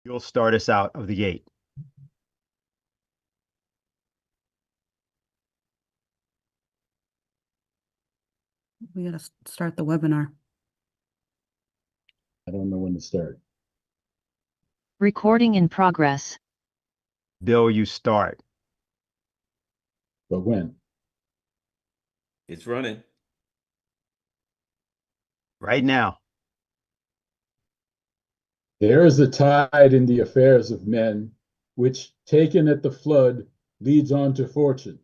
You'll start us out of the gate. We got to start the webinar. I don't know when to start. Recording in progress. Bill, you start. But when? It's running. Right now. There is a tide in the affairs of men, which, taken at the flood, leads on to fortune.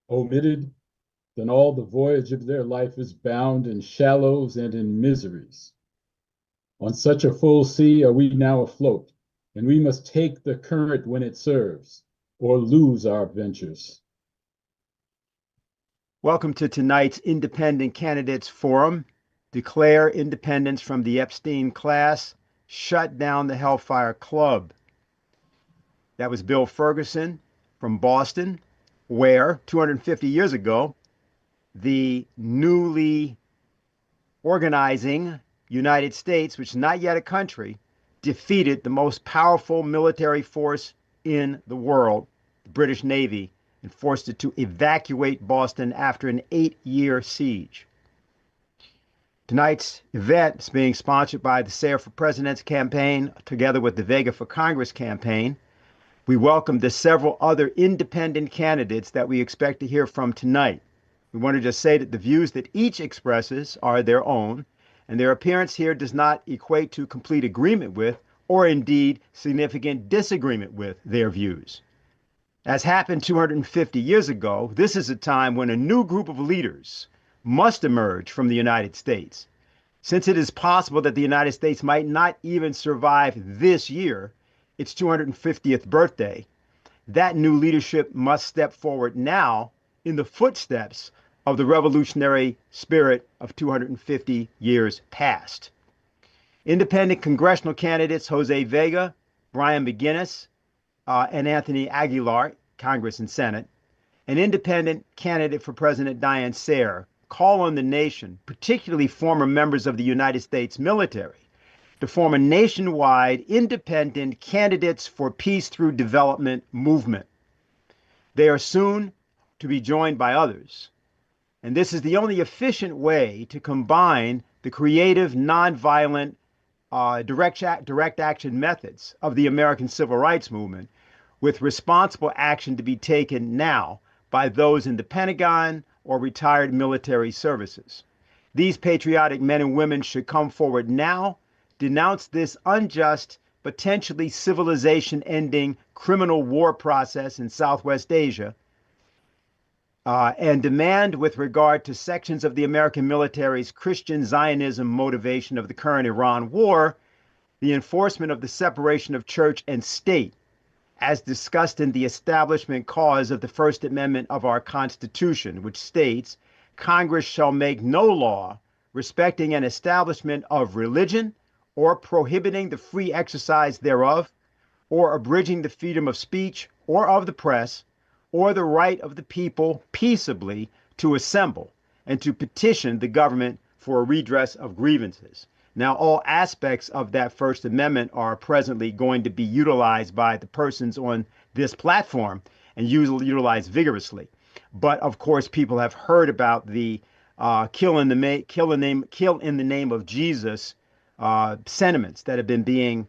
Omitted, then all the voyage of their life is bound in shallows and in miseries. On such a full sea are we now afloat, and we must take the current when it serves, or lose our ventures. Welcome to tonight's Independent Candidates Forum. Declare independence from the Epstein class. Shut down the Hellfire Club. That was Bill Ferguson from Boston, where 250 years ago, the newly organizing United States, which is not yet a country, defeated the most powerful military force in the world, the British Navy, and forced it to evacuate Boston after an 8-year siege. Tonight's event is being sponsored by the Sare for President's campaign, together with the Vega for Congress campaign. We welcome the several other independent candidates that we expect to hear from tonight. We want to just say that the views that each expresses are their own, and their appearance here does not equate to complete agreement with, or indeed significant disagreement with, their views. As happened 250 years ago, this is a time when a new group of leaders must emerge from the United States. Since it is possible that the United States might not even survive this year, its 250th birthday, that new leadership must step forward now in the footsteps of the revolutionary spirit of 250 years past. Independent congressional candidates Jose Vega, Brian McInnes, and Anthony Aguilar, Congress and Senate, an independent candidate for President Diane, Sare, call on the nation, particularly former members of the United States military, to form a nationwide independent candidates for peace through development movement. They are soon to be joined by others, and this is the only efficient way to combine the creative, nonviolent, direct action methods of the American Civil Rights Movement with responsible action to be taken now by those in the Pentagon or retired military services. These patriotic men and women should come forward now, denounce this unjust, potentially civilization-ending criminal war process in Southwest Asia, and demand, with regard to sections of the American military's Christian Zionism motivation of the current Iran war, the enforcement of the separation of church and state, as discussed in the Establishment Clause of the First Amendment of our Constitution, which states, Congress shall make no law respecting an establishment of religion or prohibiting the free exercise thereof, or abridging the freedom of speech or of the press, or the right of the people peaceably to assemble and to petition the government for a redress of grievances. Now, all aspects of that First Amendment are presently going to be utilized by the persons on this platform and utilized vigorously. But of course, people have heard about the kill in the name of Jesus sentiments that have been being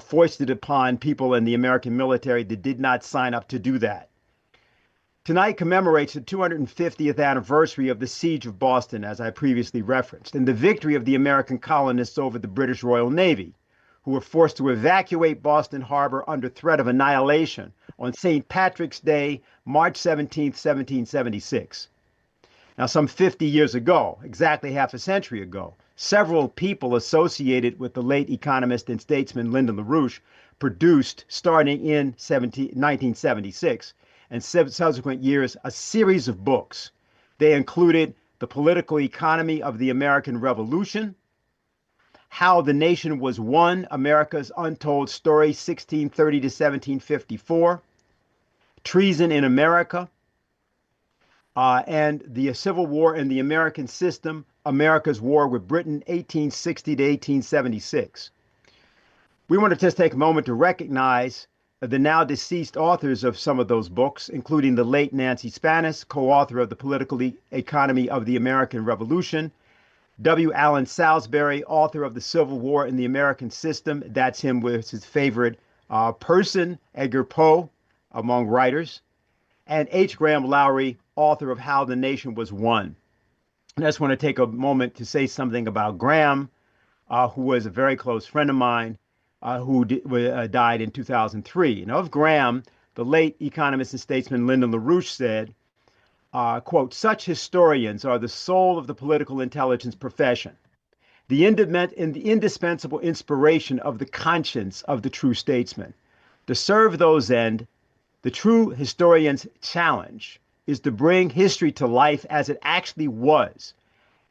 foisted upon people in the American military that did not sign up to do that. Tonight commemorates the 250th anniversary of the Siege of Boston, as I previously referenced, and the victory of the American colonists over the British Royal Navy, who were forced to evacuate Boston Harbor under threat of annihilation on St. Patrick's Day, March 17, 1776. Now, some 50 years ago, exactly half a century ago, several people associated with the late economist and statesman Lyndon LaRouche produced, starting in 1976, and subsequent years, a series of books. They included The Political Economy of the American Revolution, How the Nation Was Won, America's Untold Story, 1630 to 1754, Treason in America, and the Civil War and the American System, America's War with Britain, 1860 to 1876. We want to just take a moment to recognize the now deceased authors of some of those books, including the late Nancy Spanis, co-author of The Political Economy of the American Revolution, W. Allen Salisbury, author of The Civil War in the American System. That's him with his favorite person, Edgar Poe, among writers, and H. Graham Lowry, author of How the Nation Was Won. And I just want to take a moment to say something about Graham, who was a very close friend of mine, who died in 2003. And of Graham, the late economist and statesman Lyndon LaRouche said, quote, "Such historians are the soul of the political intelligence profession, the indispensable inspiration of the conscience of the true statesman. To serve those ends, the true historian's challenge is to bring history to life as it actually was.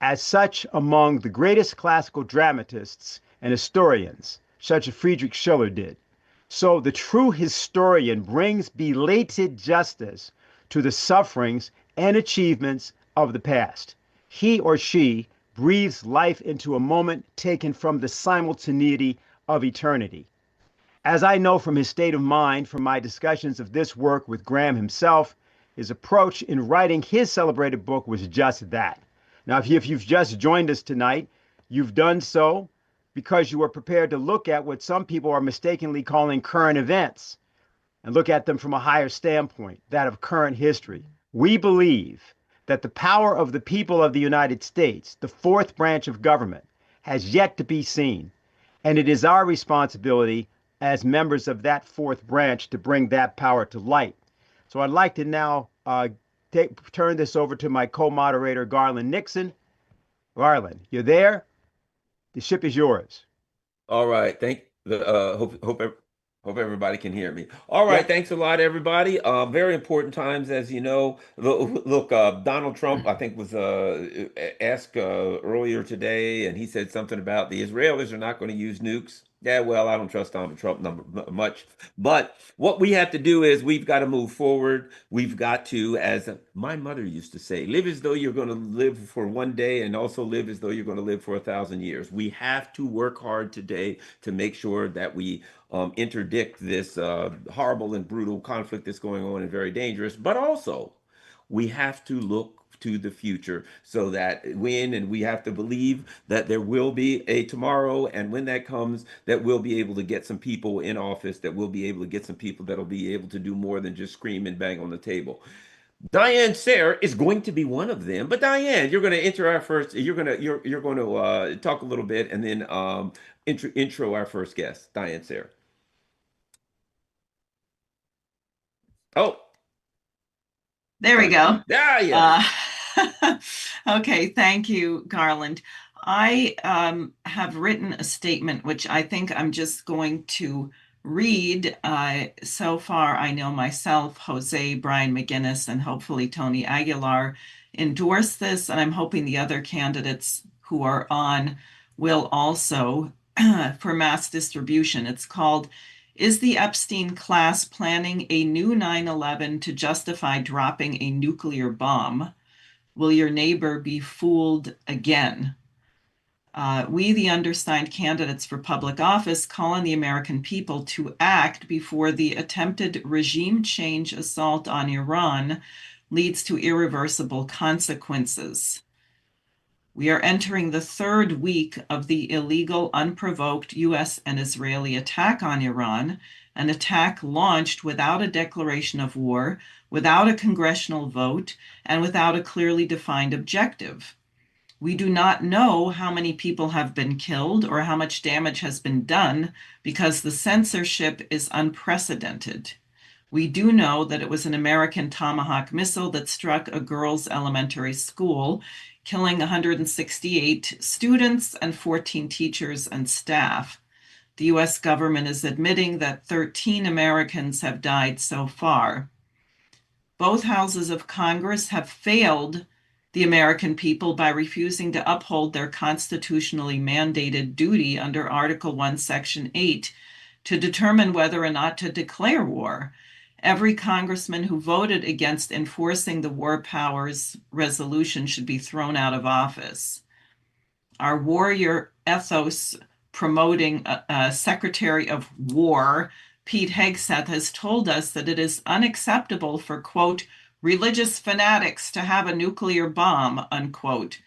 As such, among the greatest classical dramatists and historians, such as Friedrich Schiller did, so the true historian brings belated justice to the sufferings and achievements of the past. He or she breathes life into a moment taken from the simultaneity of eternity. As I know from his state of mind, from my discussions of this work with Graham himself, his approach in writing his celebrated book was just that." Now, if you've just joined us tonight, you've done so because you are prepared to look at what some people are mistakenly calling current events and look at them from a higher standpoint, that of current history. We believe that the power of the people of the United States, the fourth branch of government, has yet to be seen. And it is our responsibility as members of that fourth branch to bring that power to light. So I'd like to now turn this over to my co-moderator, Garland Nixon. Garland, you're there? The ship is yours. All right. Hope everybody can hear me. All right. Yeah. Thanks a lot, everybody. Very important times, as you know. Look, Donald Trump, I think, was asked earlier today, and he said something about the Israelis are not going to use nukes. Yeah, well, I don't trust Donald Trump much. But what we have to do is we've got to move forward. We've got to, as my mother used to say, live as though you're going to live for one day and also live as though you're going to live for 1,000 years. We have to work hard today to make sure that we interdict this horrible and brutal conflict that's going on and very dangerous. But also, we have to look to the future so that we have to believe that there will be a tomorrow, and when that comes, that we'll be able to get some people in office, that we'll be able to get some people that'll be able to do more than just scream and bang on the table. Diane Sare is going to be one of them, but Diane, you're going to enter our first. You're going to talk a little bit and then intro our first guest, Diane Sare. Oh, there we go. Yeah. Okay, thank you, Garland. I have written a statement, which I think I'm just going to read. So far, I know myself, Jose, Brian McInnes, and hopefully Tony Aguilar endorse this, and I'm hoping the other candidates who are on will also for mass distribution. It's called, "Is the Epstein class planning a new 9/11 to justify dropping a nuclear bomb? Will your neighbor be fooled again?" We, the undersigned candidates for public office, call on the American people to act before the attempted regime change assault on Iran leads to irreversible consequences. We are entering the third week of the illegal, unprovoked U.S. and Israeli attack on Iran, an attack launched without a declaration of war, without a congressional vote, and without a clearly defined objective. We do not know how many people have been killed or how much damage has been done because the censorship is unprecedented. We do know that it was an American Tomahawk missile that struck a girls' elementary school, killing 168 students and 14 teachers and staff. The U.S. government is admitting that 13 Americans have died so far. Both houses of Congress have failed the American people by refusing to uphold their constitutionally mandated duty under Article 1, Section 8 to determine whether or not to declare war. Every congressman who voted against enforcing the War Powers Resolution should be thrown out of office. Our warrior ethos promoting Secretary of War, Pete Hegseth, has told us that it is unacceptable for, quote, religious fanatics to have a nuclear bomb, unquote.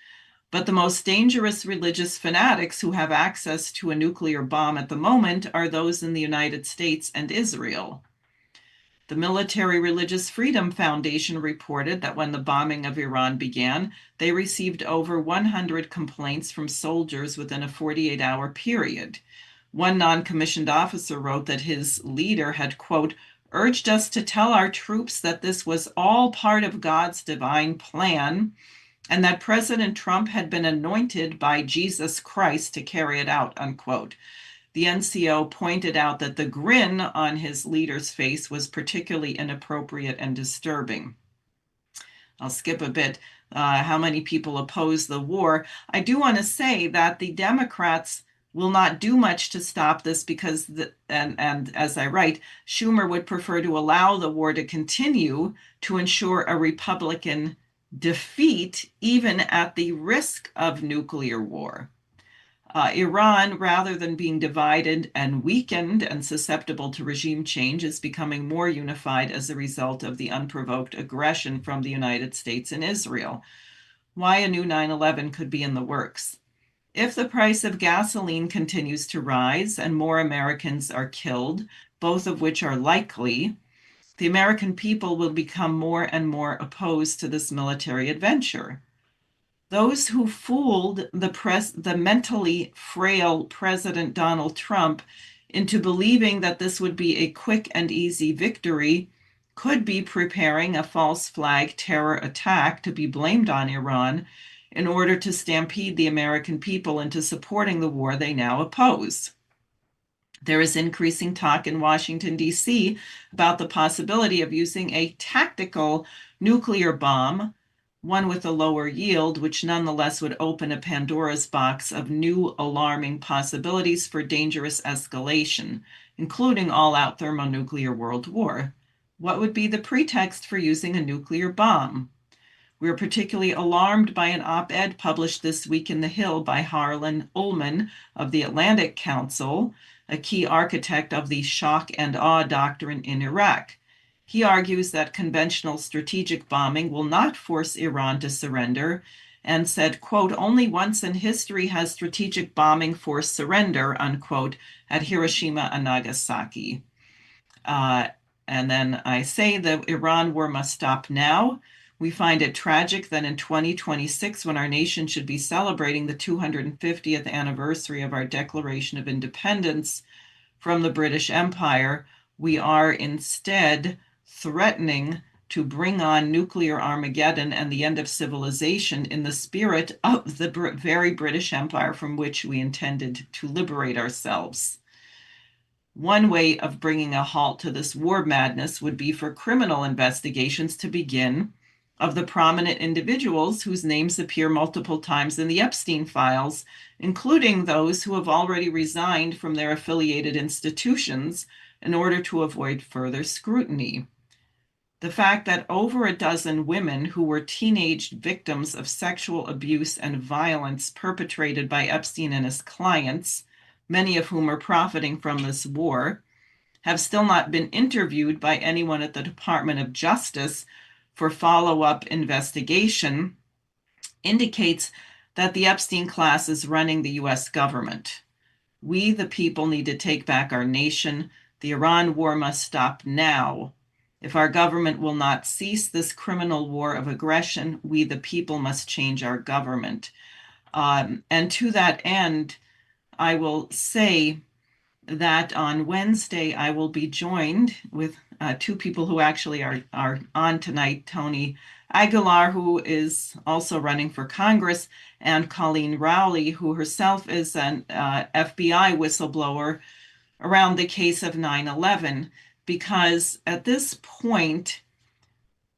But the most dangerous religious fanatics who have access to a nuclear bomb at the moment are those in the United States and Israel. The Military Religious Freedom Foundation reported that when the bombing of Iran began, they received over 100 complaints from soldiers within a 48-hour period. One non-commissioned officer wrote that his leader had, quote, urged us to tell our troops that this was all part of God's divine plan, and that President Trump had been anointed by Jesus Christ to carry it out, unquote. The NCO pointed out that the grin on his leader's face was particularly inappropriate and disturbing. I'll skip a bit. How many people oppose the war? I do want to say that the Democrats will not do much to stop this because, and as I write, Schumer would prefer to allow the war to continue to ensure a Republican defeat, even at the risk of nuclear war. Iran, rather than being divided and weakened and susceptible to regime change, is becoming more unified as a result of the unprovoked aggression from the United States and Israel. Why a new 9/11 could be in the works. If the price of gasoline continues to rise and more Americans are killed, both of which are likely, the American people will become more and more opposed to this military adventure. Those who fooled the mentally frail President Donald Trump into believing that this would be a quick and easy victory could be preparing a false flag terror attack to be blamed on Iran in order to stampede the American people into supporting the war they now oppose. There is increasing talk in Washington, D.C. about the possibility of using a tactical nuclear bomb, one with a lower yield, which nonetheless would open a Pandora's box of new alarming possibilities for dangerous escalation, including all-out thermonuclear world war. What would be the pretext for using a nuclear bomb? We are particularly alarmed by an op-ed published this week in The Hill by Harlan Ullman of the Atlantic Council, a key architect of the shock and awe doctrine in Iraq. He argues that conventional strategic bombing will not force Iran to surrender, and said, quote, only once in history has strategic bombing forced surrender, unquote, at Hiroshima and Nagasaki. And then I say the Iran war must stop now. We find it tragic that in 2026, when our nation should be celebrating the 250th anniversary of our Declaration of Independence from the British Empire, we are instead threatening to bring on nuclear Armageddon and the end of civilization in the spirit of the very British Empire from which we intended to liberate ourselves. One way of bringing a halt to this war madness would be for criminal investigations to begin of the prominent individuals whose names appear multiple times in the Epstein files, including those who have already resigned from their affiliated institutions in order to avoid further scrutiny. The fact that over a dozen women who were teenage victims of sexual abuse and violence perpetrated by Epstein and his clients, many of whom are profiting from this war, have still not been interviewed by anyone at the Department of Justice for follow-up investigation indicates that the Epstein class is running the US government. We, the people, need to take back our nation. The Iran war must stop now. If our government will not cease this criminal war of aggression, we, the people, must change our government. And to that end, I will say that on Wednesday, I will be joined with two people who actually are on tonight, Tony Aguilar, who is also running for Congress, and Colleen Rowley, who herself is an FBI whistleblower around the case of 9/11, because at this point,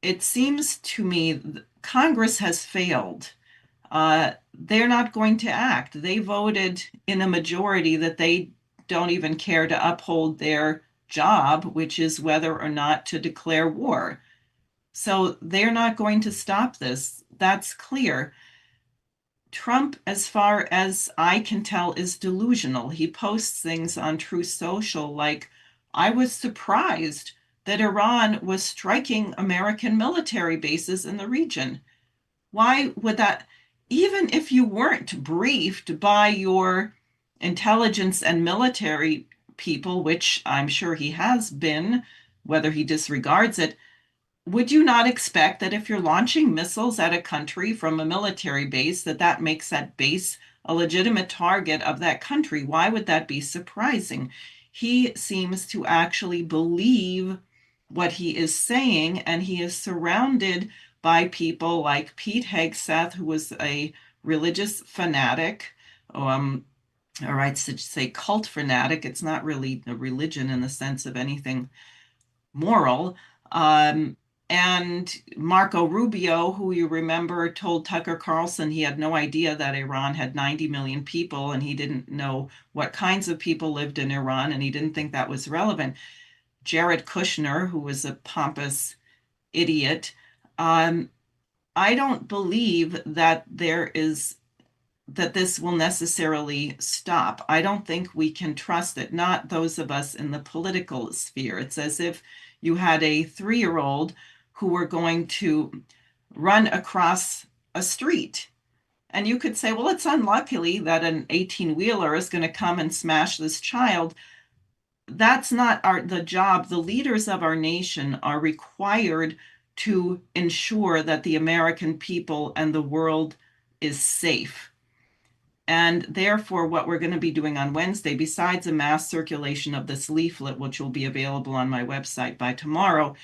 it seems to me Congress has failed. They're not going to act. They voted in a majority that they don't even care to uphold their job, which is whether or not to declare war. So they're not going to stop this. That's clear. Trump, as far as I can tell, is delusional. He posts things on Truth Social like, I was surprised that Iran was striking American military bases in the region. Why would that, even if you weren't briefed by your intelligence and military people, which I'm sure he has been, whether he disregards it, would you not expect that if you're launching missiles at a country from a military base, that makes that base a legitimate target of that country? Why would that be surprising? He seems to actually believe what he is saying, and he is surrounded by people like Pete Hegseth, who was a religious fanatic, or I should say cult fanatic. It's not really a religion in the sense of anything moral. And Marco Rubio, who you remember told Tucker Carlson he had no idea that Iran had 90 million people, and he didn't know what kinds of people lived in Iran, and he didn't think that was relevant. Jared Kushner, who was a pompous idiot. I don't believe that this will necessarily stop. I don't think we can trust it, not those of us in the political sphere. It's as if you had a 3-year-old who were going to run across a street. And you could say, well, it's unlucky that an 18-wheeler is going to come and smash this child. That's not the job. The leaders of our nation are required to ensure that the American people and the world is safe. And therefore, what we're going to be doing on Wednesday, besides a mass circulation of this leaflet, which will be available on my website by tomorrow,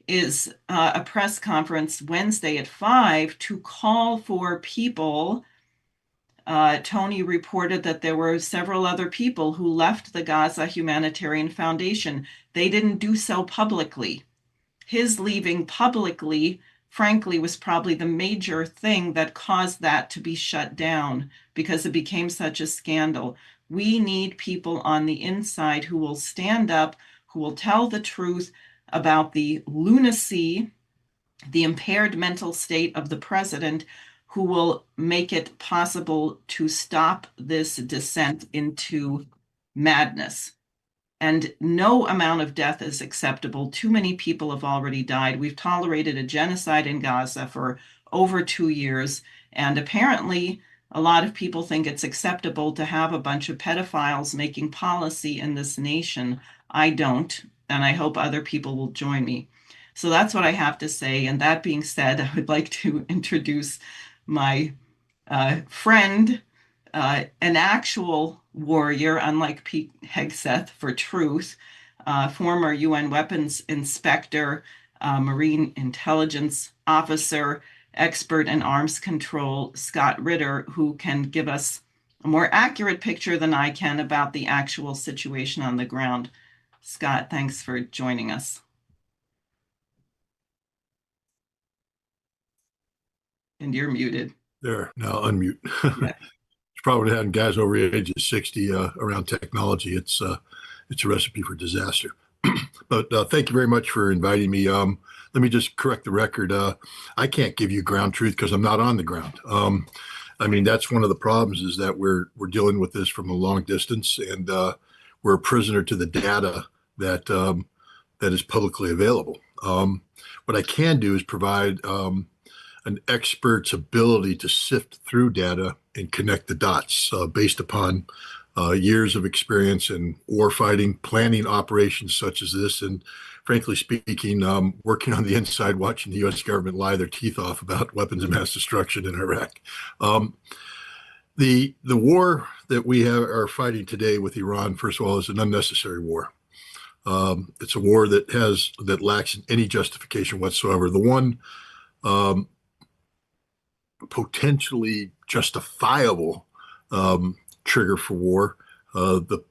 is a press conference Wednesday at 5 to call for people. Tony reported that there were several other people who left the Gaza Humanitarian Foundation. They didn't do so publicly. His leaving publicly, frankly, was probably the major thing that caused that to be shut down, because it became such a scandal. We need people on the inside who will stand up, who will tell the truth about the lunacy, the impaired mental state of the president, who will make it possible to stop this descent into madness. And no amount of death is acceptable. Too many people have already died. We've tolerated a genocide in Gaza for over 2 years. And apparently, a lot of people think it's acceptable to have a bunch of pedophiles making policy in this nation. I don't, and I hope other people will join me. So that's what I have to say. And that being said, I would like to introduce my friend, an actual warrior, unlike Pete Hegseth, for truth, former UN weapons inspector, Marine intelligence officer, expert in arms control, Scott Ritter, who can give us a more accurate picture than I can about the actual situation on the ground. Scott, thanks for joining us. And you're muted. There, now unmute. Yeah. It's probably having guys over the age of 60 around technology. It's a recipe for disaster. But thank you very much for inviting me. Let me just correct the record. I can't give you ground truth because I'm not on the ground. I mean, that's one of the problems, is that we're dealing with this from a long distance, and we're a prisoner to the data that is publicly available. What I can do is provide an expert's ability to sift through data and connect the dots based upon years of experience in war fighting, planning operations such as this, and frankly speaking, working on the inside, watching the U.S. government lie their teeth off about weapons of mass destruction in Iraq. The war that we are fighting today with Iran, first of all, is an unnecessary war. It's a war that lacks any justification whatsoever. The one potentially justifiable trigger for war, the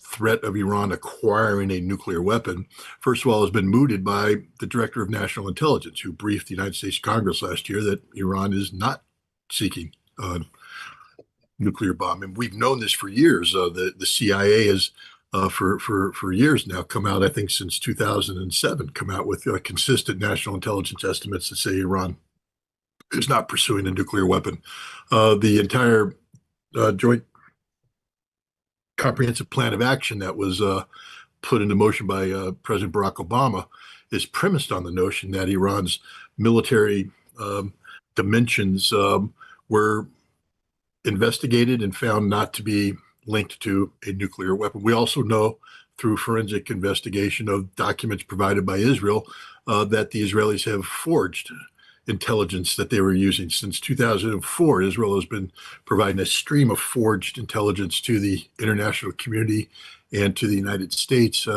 threat of Iran acquiring a nuclear weapon, first of all, has been mooted by the Director of National Intelligence, who briefed the United States Congress last year that Iran is not seeking a nuclear bomb. And we've known this for years. The CIA has, for years now, come out, I think since 2007, come out with consistent national intelligence estimates that say Iran is not pursuing a nuclear weapon. The entire joint comprehensive plan of action that was put into motion by President Barack Obama is premised on the notion that Iran's military dimensions were investigated and found not to be linked to a nuclear weapon. We also know through forensic investigation of documents provided by Israel that the Israelis have forged intelligence that they were using. Since 2004, Israel has been providing a stream of forged intelligence to the international community and to the United States,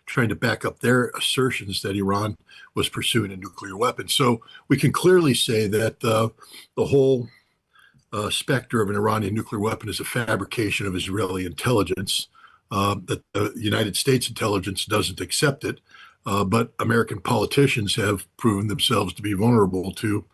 trying to back up their assertions that Iran was pursuing a nuclear weapon. So we can clearly say that the whole specter of an Iranian nuclear weapon is a fabrication of Israeli intelligence, that the United States intelligence doesn't accept it. But American politicians have proven themselves to be vulnerable to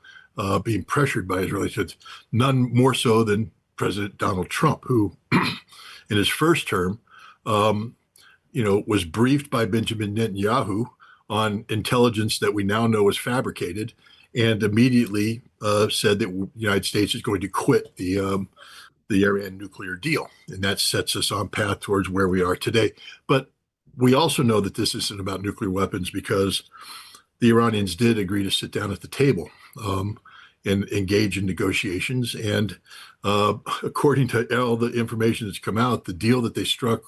being pressured by Israelis. None more so than President Donald Trump, who, in his first term, was briefed by Benjamin Netanyahu on intelligence that we now know is fabricated, and immediately said that the United States is going to quit the Iran nuclear deal, and that sets us on path towards where we are today. But we also know that this isn't about nuclear weapons because the Iranians did agree to sit down at the table and engage in negotiations. And according to all the information that's come out, the deal that they struck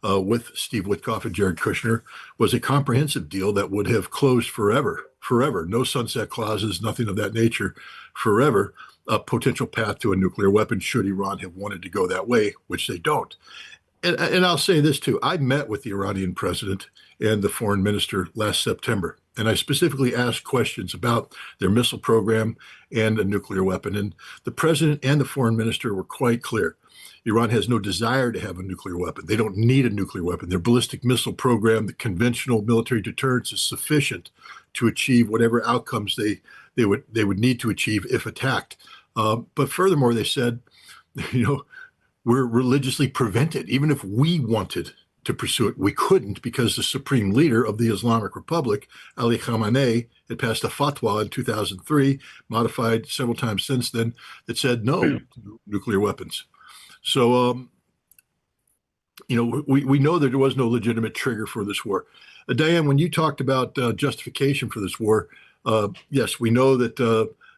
with Steve Witkoff and Jared Kushner was a comprehensive deal that would have closed forever, no sunset clauses, nothing of that nature, forever, a potential path to a nuclear weapon should Iran have wanted to go that way, which they don't. And I'll say this too. I met with the Iranian president and the foreign minister last September, and I specifically asked questions about their missile program and a nuclear weapon. And the president and the foreign minister were quite clear. Iran has no desire to have a nuclear weapon. They don't need a nuclear weapon. Their ballistic missile program, the conventional military deterrence, is sufficient to achieve whatever outcomes they would need to achieve if attacked. But furthermore, they said, we're religiously prevented. Even if we wanted to pursue it, we couldn't, because the supreme leader of the Islamic Republic, Ali Khamenei, had passed a fatwa in 2003, modified several times since then, that said no to nuclear weapons. So, we know that there was no legitimate trigger for this war. Diane, when you talked about justification for this war, yes, we know that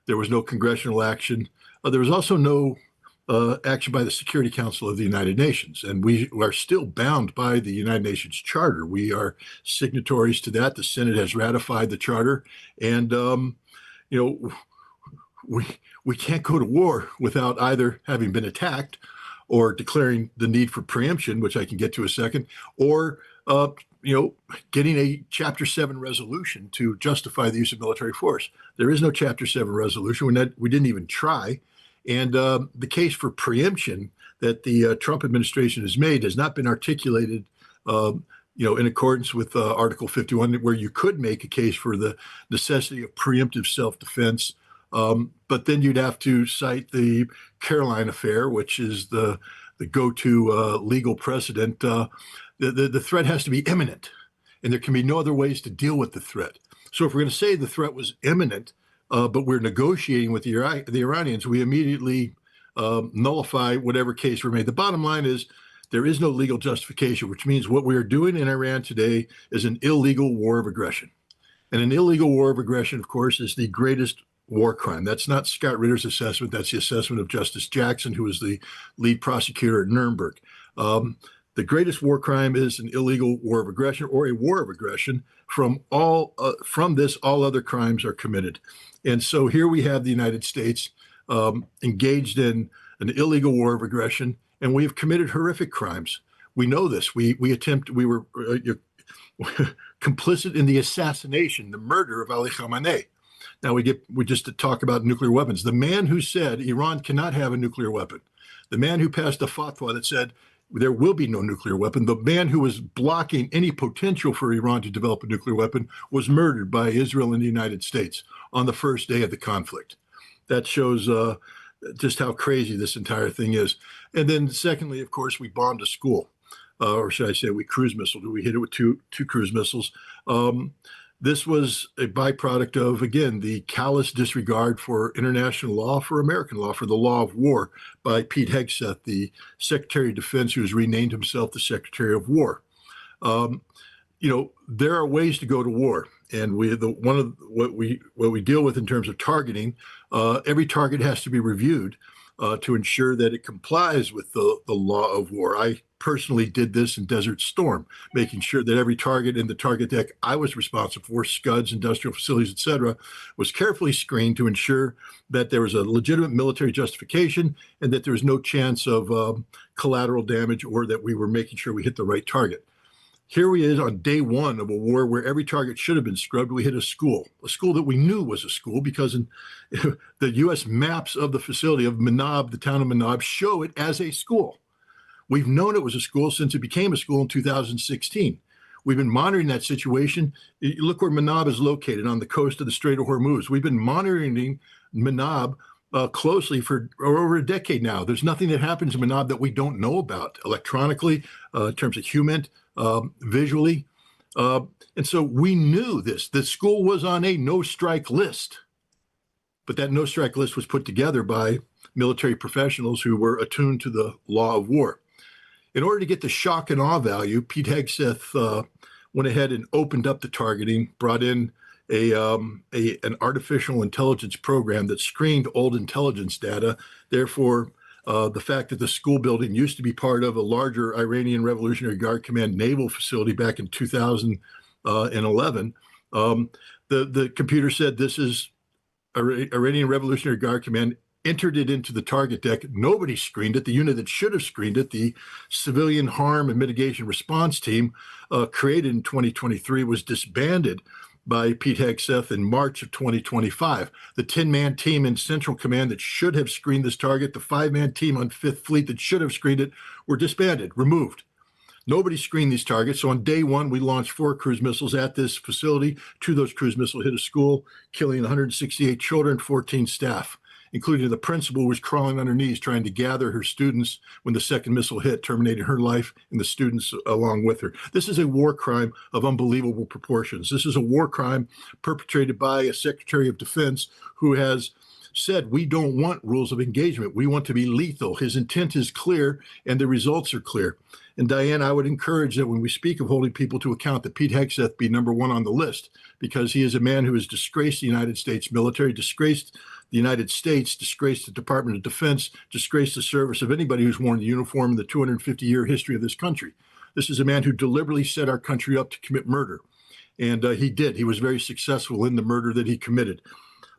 there was no congressional action. There was also no action by the Security Council of the United Nations, and we are still bound by the United Nations Charter. We are signatories to that. The Senate has ratified the charter, and we can't go to war without either having been attacked or declaring the need for preemption, which I can get to in a second, or getting a Chapter 7 resolution to justify the use of military force. There is no Chapter 7 resolution. We didn't even try. And the case for preemption that the Trump administration has made has not been articulated, in accordance with Article 51, where you could make a case for the necessity of preemptive self-defense. But then you'd have to cite the Caroline affair, which is the go-to legal precedent. The threat has to be imminent, and there can be no other ways to deal with the threat. So if we're going to say the threat was imminent, but we're negotiating with the Iranians, we immediately nullify whatever case we're made. The bottom line is there is no legal justification, which means what we are doing in Iran today is an illegal war of aggression. And an illegal war of aggression, of course, is the greatest war crime. That's not Scott Ritter's assessment. That's the assessment of Justice Jackson, who was the lead prosecutor at Nuremberg. The greatest war crime is an illegal war of aggression, or a war of aggression. From this, all other crimes are committed. And so here we have the United States engaged in an illegal war of aggression, and we have committed horrific crimes. We know this. We were complicit in the assassination, the murder of Ali Khamenei. Now we just to talk about nuclear weapons. The man who said Iran cannot have a nuclear weapon, the man who passed a fatwa that said there will be no nuclear weapon, the man who was blocking any potential for Iran to develop a nuclear weapon, was murdered by Israel and the United States on the first day of the conflict. That shows just how crazy this entire thing is. And then secondly, of course, we bombed a school, or should I say we cruise missiled. We hit it with two cruise missiles. This was a byproduct of, again, the callous disregard for international law, for American law, for the law of war by Pete Hegseth, the Secretary of Defense, who has renamed himself the Secretary of War. There are ways to go to war, and what we deal with in terms of targeting, every target has to be reviewed to ensure that it complies with the law of war. I personally did this in Desert Storm, making sure that every target in the target deck I was responsible for, scuds, industrial facilities, etc., was carefully screened to ensure that there was a legitimate military justification and that there was no chance of collateral damage, or that we were making sure we hit the right target. Here we is on day one of a war where every target should have been scrubbed. We hit a school that we knew was a school, because in the U.S. maps of the facility of Manab, the town of Manab, show it as a school. We've known it was a school since it became a school in 2016. We've been monitoring that situation. Look where Manab is located, on the coast of the Strait of Hormuz. We've been monitoring Manab closely for over a decade now. There's nothing that happens in Manab that we don't know about electronically, in terms of human, visually. And so we knew this. The school was on a no-strike list. But that no-strike list was put together by military professionals who were attuned to the law of war. In order to get the shock and awe value, Pete Hegseth went ahead and opened up the targeting, brought in an artificial intelligence program that screened old intelligence data. Therefore, the fact that the school building used to be part of a larger Iranian Revolutionary Guard Command naval facility back in 2011, the computer said this is Iranian Revolutionary Guard Command, entered it into the target deck. Nobody screened it. The unit that should have screened it, the Civilian Harm and Mitigation Response Team, created in 2023, was disbanded by Pete Hegseth in March of 2025. The 10-man team in Central Command that should have screened this target, the 5-man team on 5th Fleet that should have screened it, were disbanded, removed. Nobody screened these targets. So on day one, we launched 4 cruise missiles at this facility. 2 of those cruise missiles hit a school, killing 168 children, 14 staff, including the principal who was crawling on her knees trying to gather her students when the second missile hit, terminating her life and the students along with her. This is a war crime of unbelievable proportions. This is a war crime perpetrated by a Secretary of Defense who has said, we don't want rules of engagement. We want to be lethal. His intent is clear and the results are clear. And Diane, I would encourage that when we speak of holding people to account, that Pete Hegseth be number 1 on the list, because he is a man who has disgraced the United States military, disgraced the United States, disgraced the Department of Defense, disgraced the service of anybody who's worn the uniform in the 250-year history of this country. This is a man who deliberately set our country up to commit murder. And he did. He was very successful in the murder that he committed.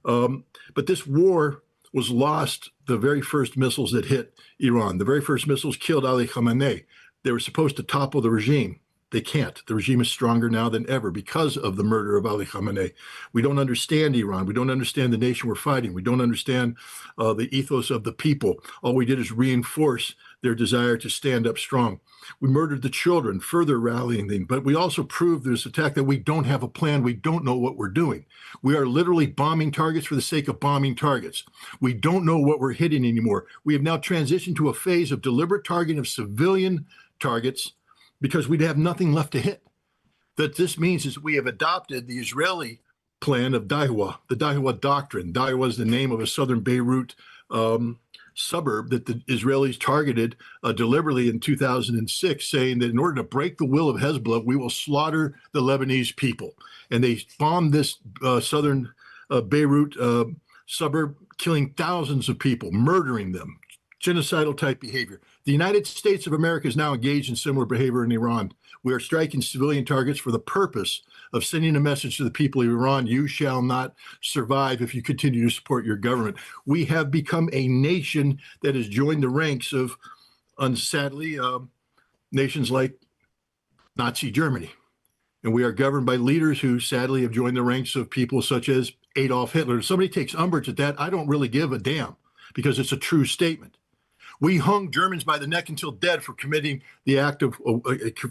But this war was lost the very first missiles that hit Iran. The very first missiles killed Ali Khamenei. They were supposed to topple the regime. They can't. The regime is stronger now than ever because of the murder of Ali Khamenei. We don't understand Iran. We don't understand the nation we're fighting. We don't understand the ethos of the people. All we did is reinforce their desire to stand up strong. We murdered the children, further rallying them. But we also proved through this attack that we don't have a plan. We don't know what we're doing. We are literally bombing targets for the sake of bombing targets. We don't know what we're hitting anymore. We have now transitioned to a phase of deliberate targeting of civilian targets because we'd have nothing left to hit. That this means is we have adopted the Israeli plan of Daiwa, the Daiwa Doctrine. Daiwa is the name of a southern Beirut suburb that the Israelis targeted deliberately in 2006, saying that in order to break the will of Hezbollah, we will slaughter the Lebanese people. And they bombed this southern Beirut suburb, killing thousands of people, murdering them, genocidal type behavior. The United States of America is now engaged in similar behavior in Iran. We are striking civilian targets for the purpose of sending a message to the people of Iran: you shall not survive if you continue to support your government. We have become a nation that has joined the ranks of, sadly, nations like Nazi Germany. And we are governed by leaders who sadly have joined the ranks of people such as Adolf Hitler. If somebody takes umbrage at that, I don't really give a damn, because it's a true statement. We hung Germans by the neck until dead for committing the act of,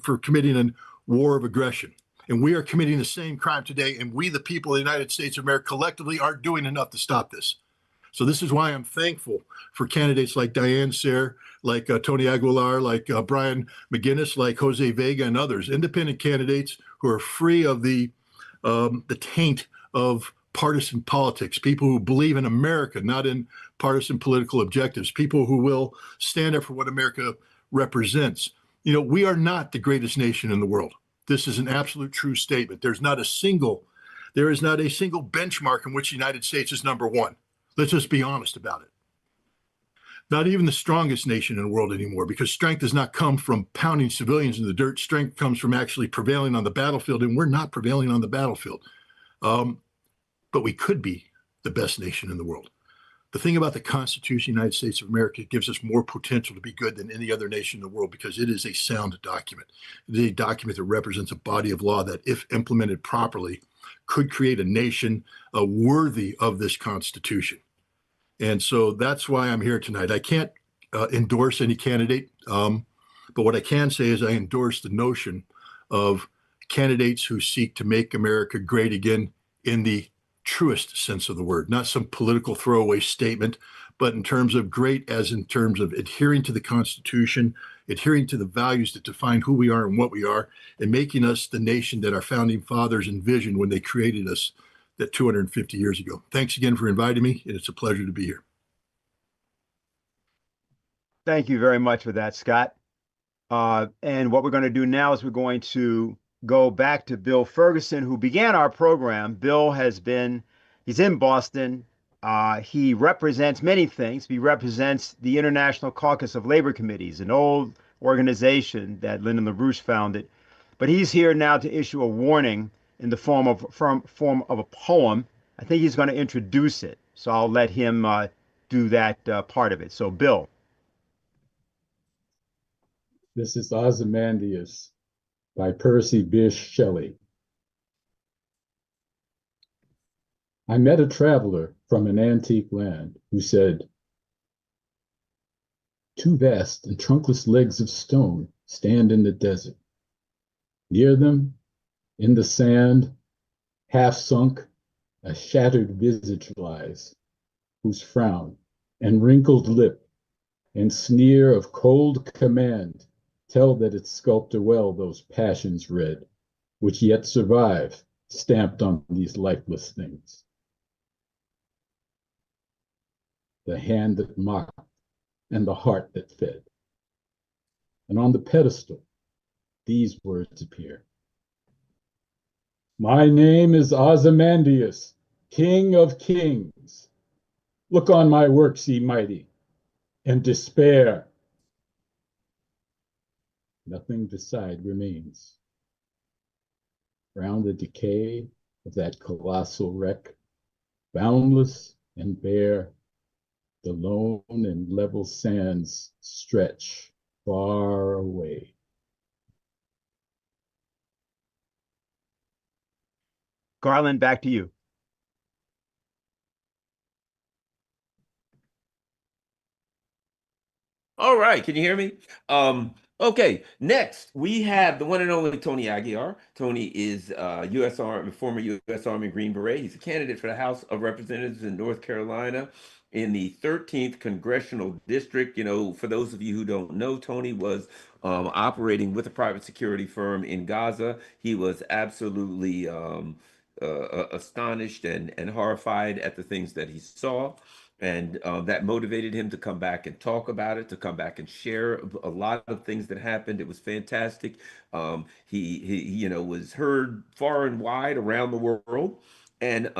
for committing a war of aggression. And we are committing the same crime today. And we, the people of the United States of America, collectively aren't doing enough to stop this. So this is why I'm thankful for candidates like Diane, Sare, like Tony Aguilar, like Brian McInnes, like Jose Vega and others, independent candidates who are free of the the taint of partisan politics, people who believe in America, not in partisan political objectives, people who will stand up for what America represents. We are not the greatest nation in the world. This is an absolute true statement. There is not a single benchmark in which the United States is number one. Let's just be honest about it. Not even the strongest nation in the world anymore, because strength does not come from pounding civilians in the dirt. Strength comes from actually prevailing on the battlefield, and we're not prevailing on the battlefield. But we could be the best nation in the world. The thing about the Constitution of the United States of America, it gives us more potential to be good than any other nation in the world because it is a sound document. It is a document that represents a body of law that, if implemented properly, could create a nation worthy of this Constitution. And so that's why I'm here tonight. I can't endorse any candidate, but what I can say is I endorse the notion of candidates who seek to make America great again in the truest sense of the word, not some political throwaway statement, but in terms of great as in terms of adhering to the Constitution, adhering to the values that define who we are and what we are, and making us the nation that our founding fathers envisioned when they created us that 250 years ago. Thanks again for inviting me, and it's a pleasure to be here. Thank you very much for that, Scott. And what we're going to do now is we're going to go back to Bill Ferguson, who began our program. Bill he's in Boston. He represents many things. He represents the International Caucus of Labor Committees, an old organization that Lyndon LaRouche founded. But he's here now to issue a warning in the form of a poem. I think he's going to introduce it. So I'll let him do that part of it. So, Bill. This is Ozymandias by Percy Bysshe Shelley. I met a traveler from an antique land who said, "Two vast and trunkless legs of stone stand in the desert. Near them, in the sand, half sunk, a shattered visage lies, whose frown and wrinkled lip and sneer of cold command tell that its sculptor well those passions read, which yet survive, stamped on these lifeless things. The hand that mocked and the heart that fed. And on the pedestal, these words appear. My name is Ozymandias, King of Kings. Look on my works, ye mighty, and despair. Nothing beside remains. Round the decay of that colossal wreck, boundless and bare, the lone and level sands stretch far away. Garland, back to you. All right, can you hear me? Okay, next we have the one and only Tony Aguilar. Tony is U.S. Army, former U.S. Army Green Beret. He's a candidate for the House of Representatives in North Carolina in the 13th Congressional District. For those of you who don't know, Tony was operating with a private security firm in Gaza. He was absolutely astonished and horrified at the things that he saw. And that motivated him to come back and talk about it, to come back and share a lot of things that happened. It was fantastic. He was heard far and wide around the world. And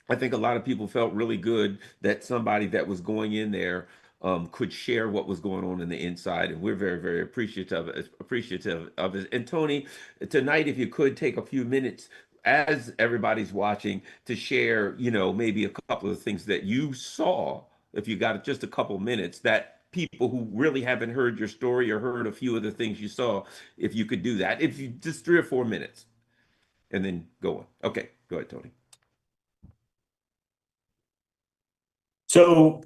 I think a lot of people felt really good that somebody that was going in there could share what was going on in the inside. And we're very, very appreciative of it. And Tony, tonight, if you could take a few minutes as everybody's watching to share, maybe a couple of things that you saw, if you got just a couple minutes, that people who really haven't heard your story or heard a few of the things you saw, if you could do that, if you just 3 or 4 minutes, and then go on. Okay, go ahead, Tony. So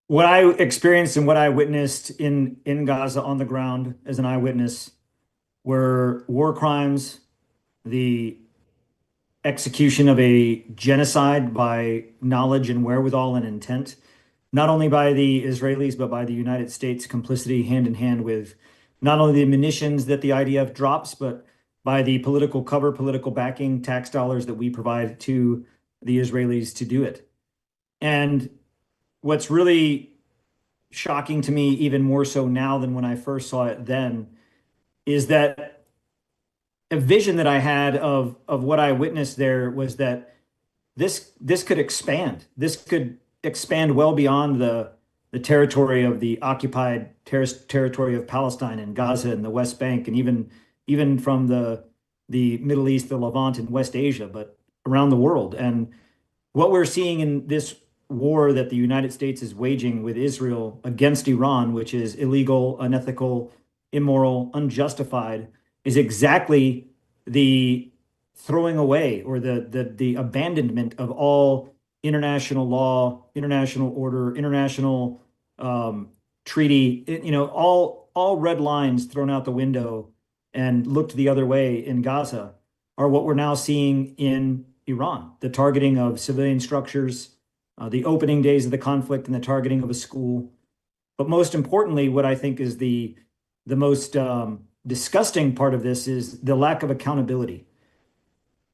what I experienced and what I witnessed in Gaza on the ground as an eyewitness were war crimes, the execution of a genocide by knowledge and wherewithal and intent, not only by the Israelis, but by the United States, complicity hand in hand with not only the munitions that the IDF drops, but by the political cover, political backing, tax dollars that we provide to the Israelis to do it. And what's really shocking to me, even more so now than when I first saw it then, is that a vision that I had of what I witnessed there was that this could expand. This could expand well beyond the territory of the occupied territory of Palestine and Gaza and the West Bank, and even from the Middle East, the Levant, and West Asia, but around the world. And what we're seeing in this war that the United States is waging with Israel against Iran, which is illegal, unethical, immoral, unjustified, is exactly the throwing away or the abandonment of all international law, international order, international treaty, all red lines thrown out the window and looked the other way in Gaza are what we're now seeing in Iran. The targeting of civilian structures, the opening days of the conflict and the targeting of a school. But most importantly, what I think is the most disgusting part of this is the lack of accountability.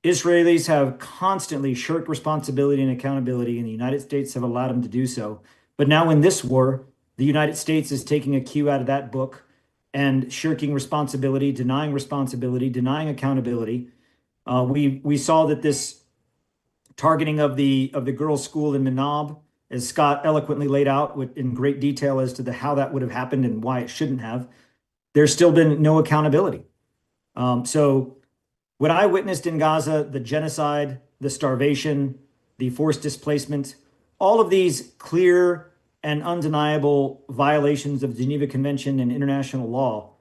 Israelis have constantly shirked responsibility and accountability, and the United States have allowed them to do so. But now in this war, the United States is taking a cue out of that book and shirking responsibility, denying accountability. We saw that this targeting of the girls' school in Manab, as Scott eloquently laid out in great detail as to how that would have happened and why it shouldn't have, there's still been no accountability. So what I witnessed in Gaza, the genocide, the starvation, the forced displacement, all of these clear and undeniable violations of the Geneva Convention and international law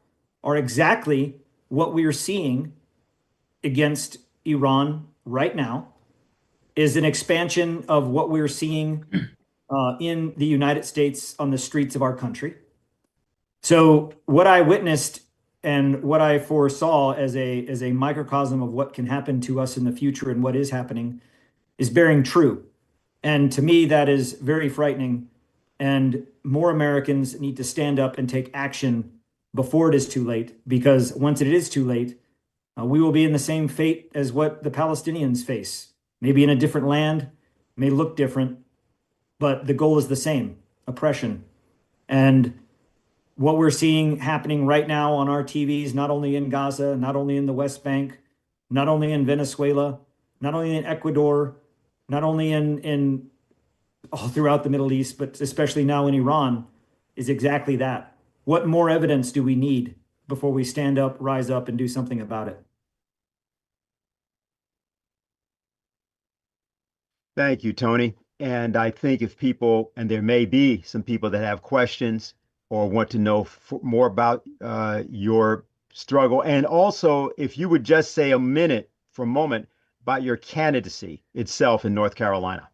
are exactly what we are seeing against Iran right now, is an expansion of what we're seeing in the United States on the streets of our country. So what I witnessed and what I foresaw as a microcosm of what can happen to us in the future and what is happening is bearing true. And to me, that is very frightening. And more Americans need to stand up and take action before it is too late, because once it is too late, we will be in the same fate as what the Palestinians face. Maybe in a different land, may look different, but the goal is the same: oppression. And what we're seeing happening right now on our TVs, not only in Gaza, not only in the West Bank, not only in Venezuela, not only in Ecuador, not only in all throughout the Middle East, but especially now in Iran, is exactly that. What more evidence do we need before we stand up, rise up, and do something about it? Thank you, Tony. And I think if people, and there may be some people that have questions or want to know more about your struggle, and also if you would just say a moment about your candidacy itself in North Carolina.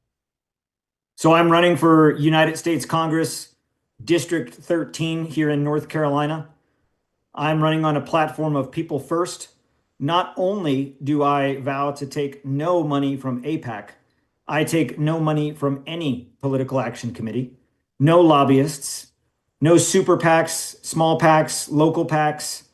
So I'm running for United States Congress, District 13 here in North Carolina. I'm running on a platform of people first. Not only do I vow to take no money from AIPAC, I take no money from any political action committee, no lobbyists, no super PACs, small PACs, local PACs,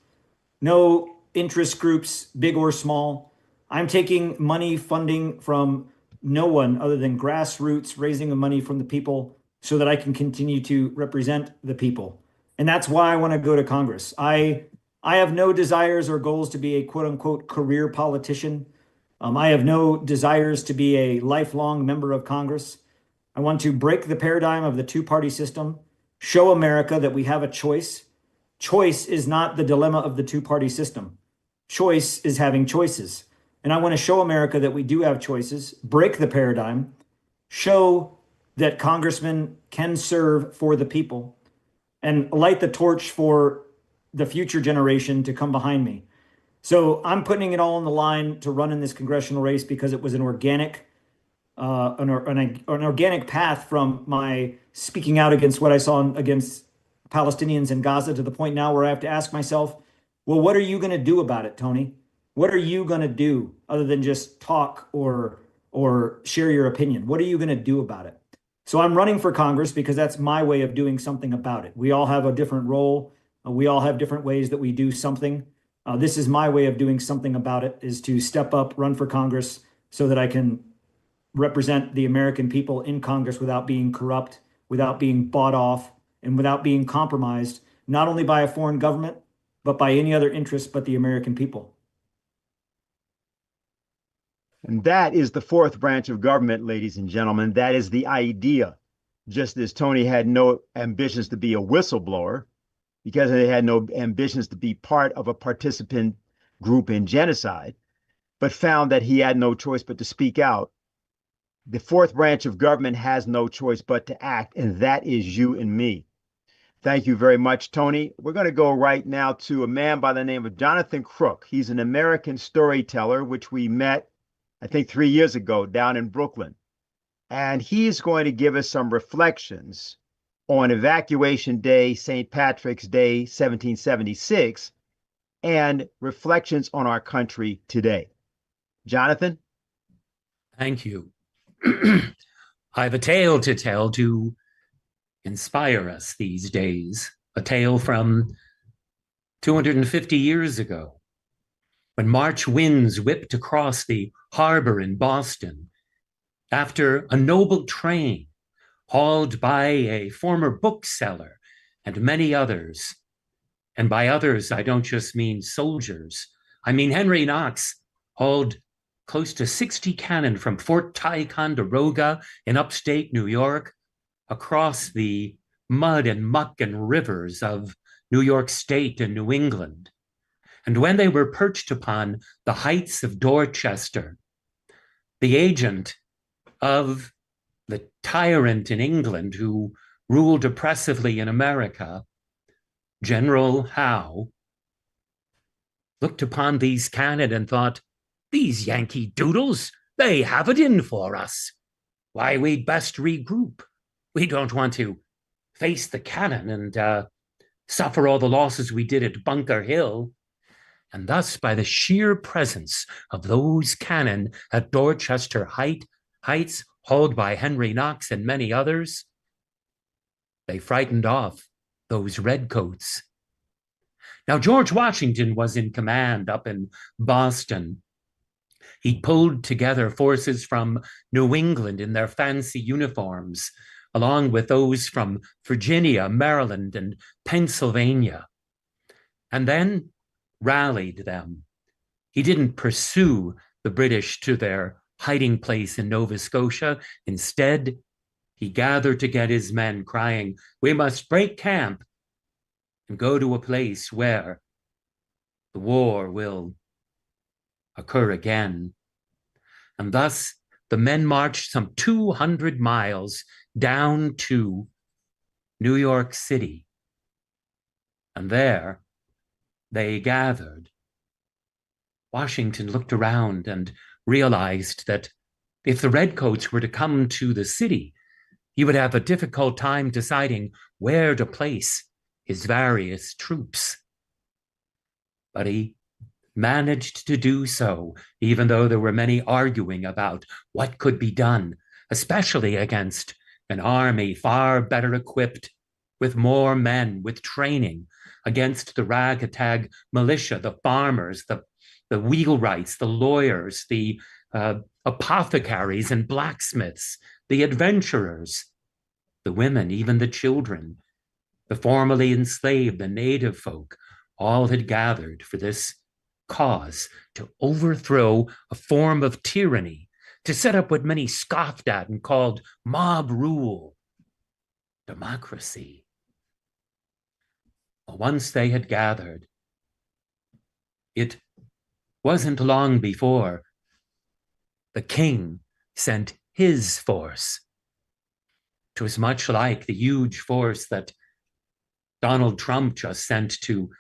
no interest groups, big or small. I'm taking money funding from no one other than grassroots, raising the money from the people so that I can continue to represent the people. And that's why I want to go to Congress. I have no desires or goals to be a quote unquote career politician. I have no desires to be a lifelong member of Congress. I want to break the paradigm of the two-party system, show America that we have a choice. Choice is not the dilemma of the two-party system. Choice is having choices. And I want to show America that we do have choices, break the paradigm, show that congressmen can serve for the people, and light the torch for the future generation to come behind me. So I'm putting it all on the line to run in this congressional race because it was an organic path from my speaking out against what I saw against Palestinians in Gaza to the point now where I have to ask myself, well, what are you going to do about it, Tony? What are you going to do other than just talk or share your opinion? What are you going to do about it? So I'm running for Congress because that's my way of doing something about it. We all have a different role. We all have different ways that we do something. This is my way of doing something about it, is to step up, run for Congress so that I can represent the American people in Congress without being corrupt, without being bought off, and without being compromised, not only by a foreign government, but by any other interest but the American people. And that is the fourth branch of government, ladies and gentlemen. That is the idea. Just as Tony had no ambitions to be a whistleblower, because they had no ambitions to be part of a participant group in genocide, but found that he had no choice but to speak out. The fourth branch of government has no choice but to act, and that is you and me. Thank you very much, Tony. We're going to go right now to a man by the name of Jonathan Crook. He's an American storyteller, which we met, I think, 3 years ago down in Brooklyn. And he's going to give us some reflections on Evacuation Day, St. Patrick's Day, 1776, and reflections on our country today. Jonathan? Thank you. I have a tale to tell to inspire us these days, a tale from 250 years ago, when March winds whipped across the harbor in Boston after a noble train hauled by a former bookseller and many others. And by others, I don't just mean soldiers. I mean Henry Knox hauled close to 60 cannon from Fort Ticonderoga in upstate New York across the mud and muck and rivers of New York State and New England. And when they were perched upon the heights of Dorchester, the agent of the tyrant in England who ruled oppressively in America, General Howe, looked upon these cannon and thought, these Yankee doodles, they have it in for us. Why, we'd best regroup. We don't want to face the cannon and suffer all the losses we did at Bunker Hill. And thus, by the sheer presence of those cannon at Dorchester Heights, hauled by Henry Knox and many others, they frightened off those redcoats. Now, George Washington was in command up in Boston. He pulled together forces from New England in their fancy uniforms, along with those from Virginia, Maryland, and Pennsylvania, and then rallied them. He didn't pursue the British to their hiding place in Nova Scotia. Instead, he gathered to get his men, crying, we must break camp and go to a place where the war will occur again. And thus, the men marched some 200 miles down to New York City. And there they gathered. Washington looked around and realized that if the redcoats were to come to the city, he would have a difficult time deciding where to place his various troops. But he managed to do so, even though there were many arguing about what could be done, especially against an army far better equipped, with more men, with training, against the ragtag militia, the farmers, the wheelwrights, the lawyers, the apothecaries and blacksmiths, the adventurers, the women, even the children, the formerly enslaved, the native folk, all had gathered for this cause, to overthrow a form of tyranny, to set up what many scoffed at and called mob rule, democracy. Once they had gathered, it wasn't long before the king sent his force. It was much like the huge force that Donald Trump just sent to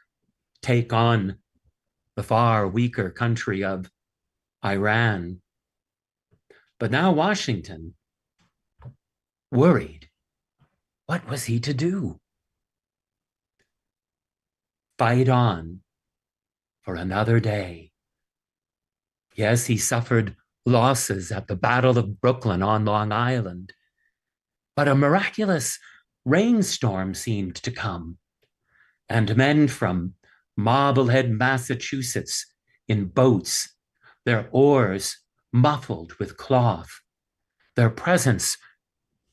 take on the far weaker country of Iran. But now Washington, worried, what was he to do? Fight on for another day. Yes, he suffered losses at the Battle of Brooklyn on Long Island, but a miraculous rainstorm seemed to come, and men from Marblehead, Massachusetts, in boats, their oars muffled with cloth, their presence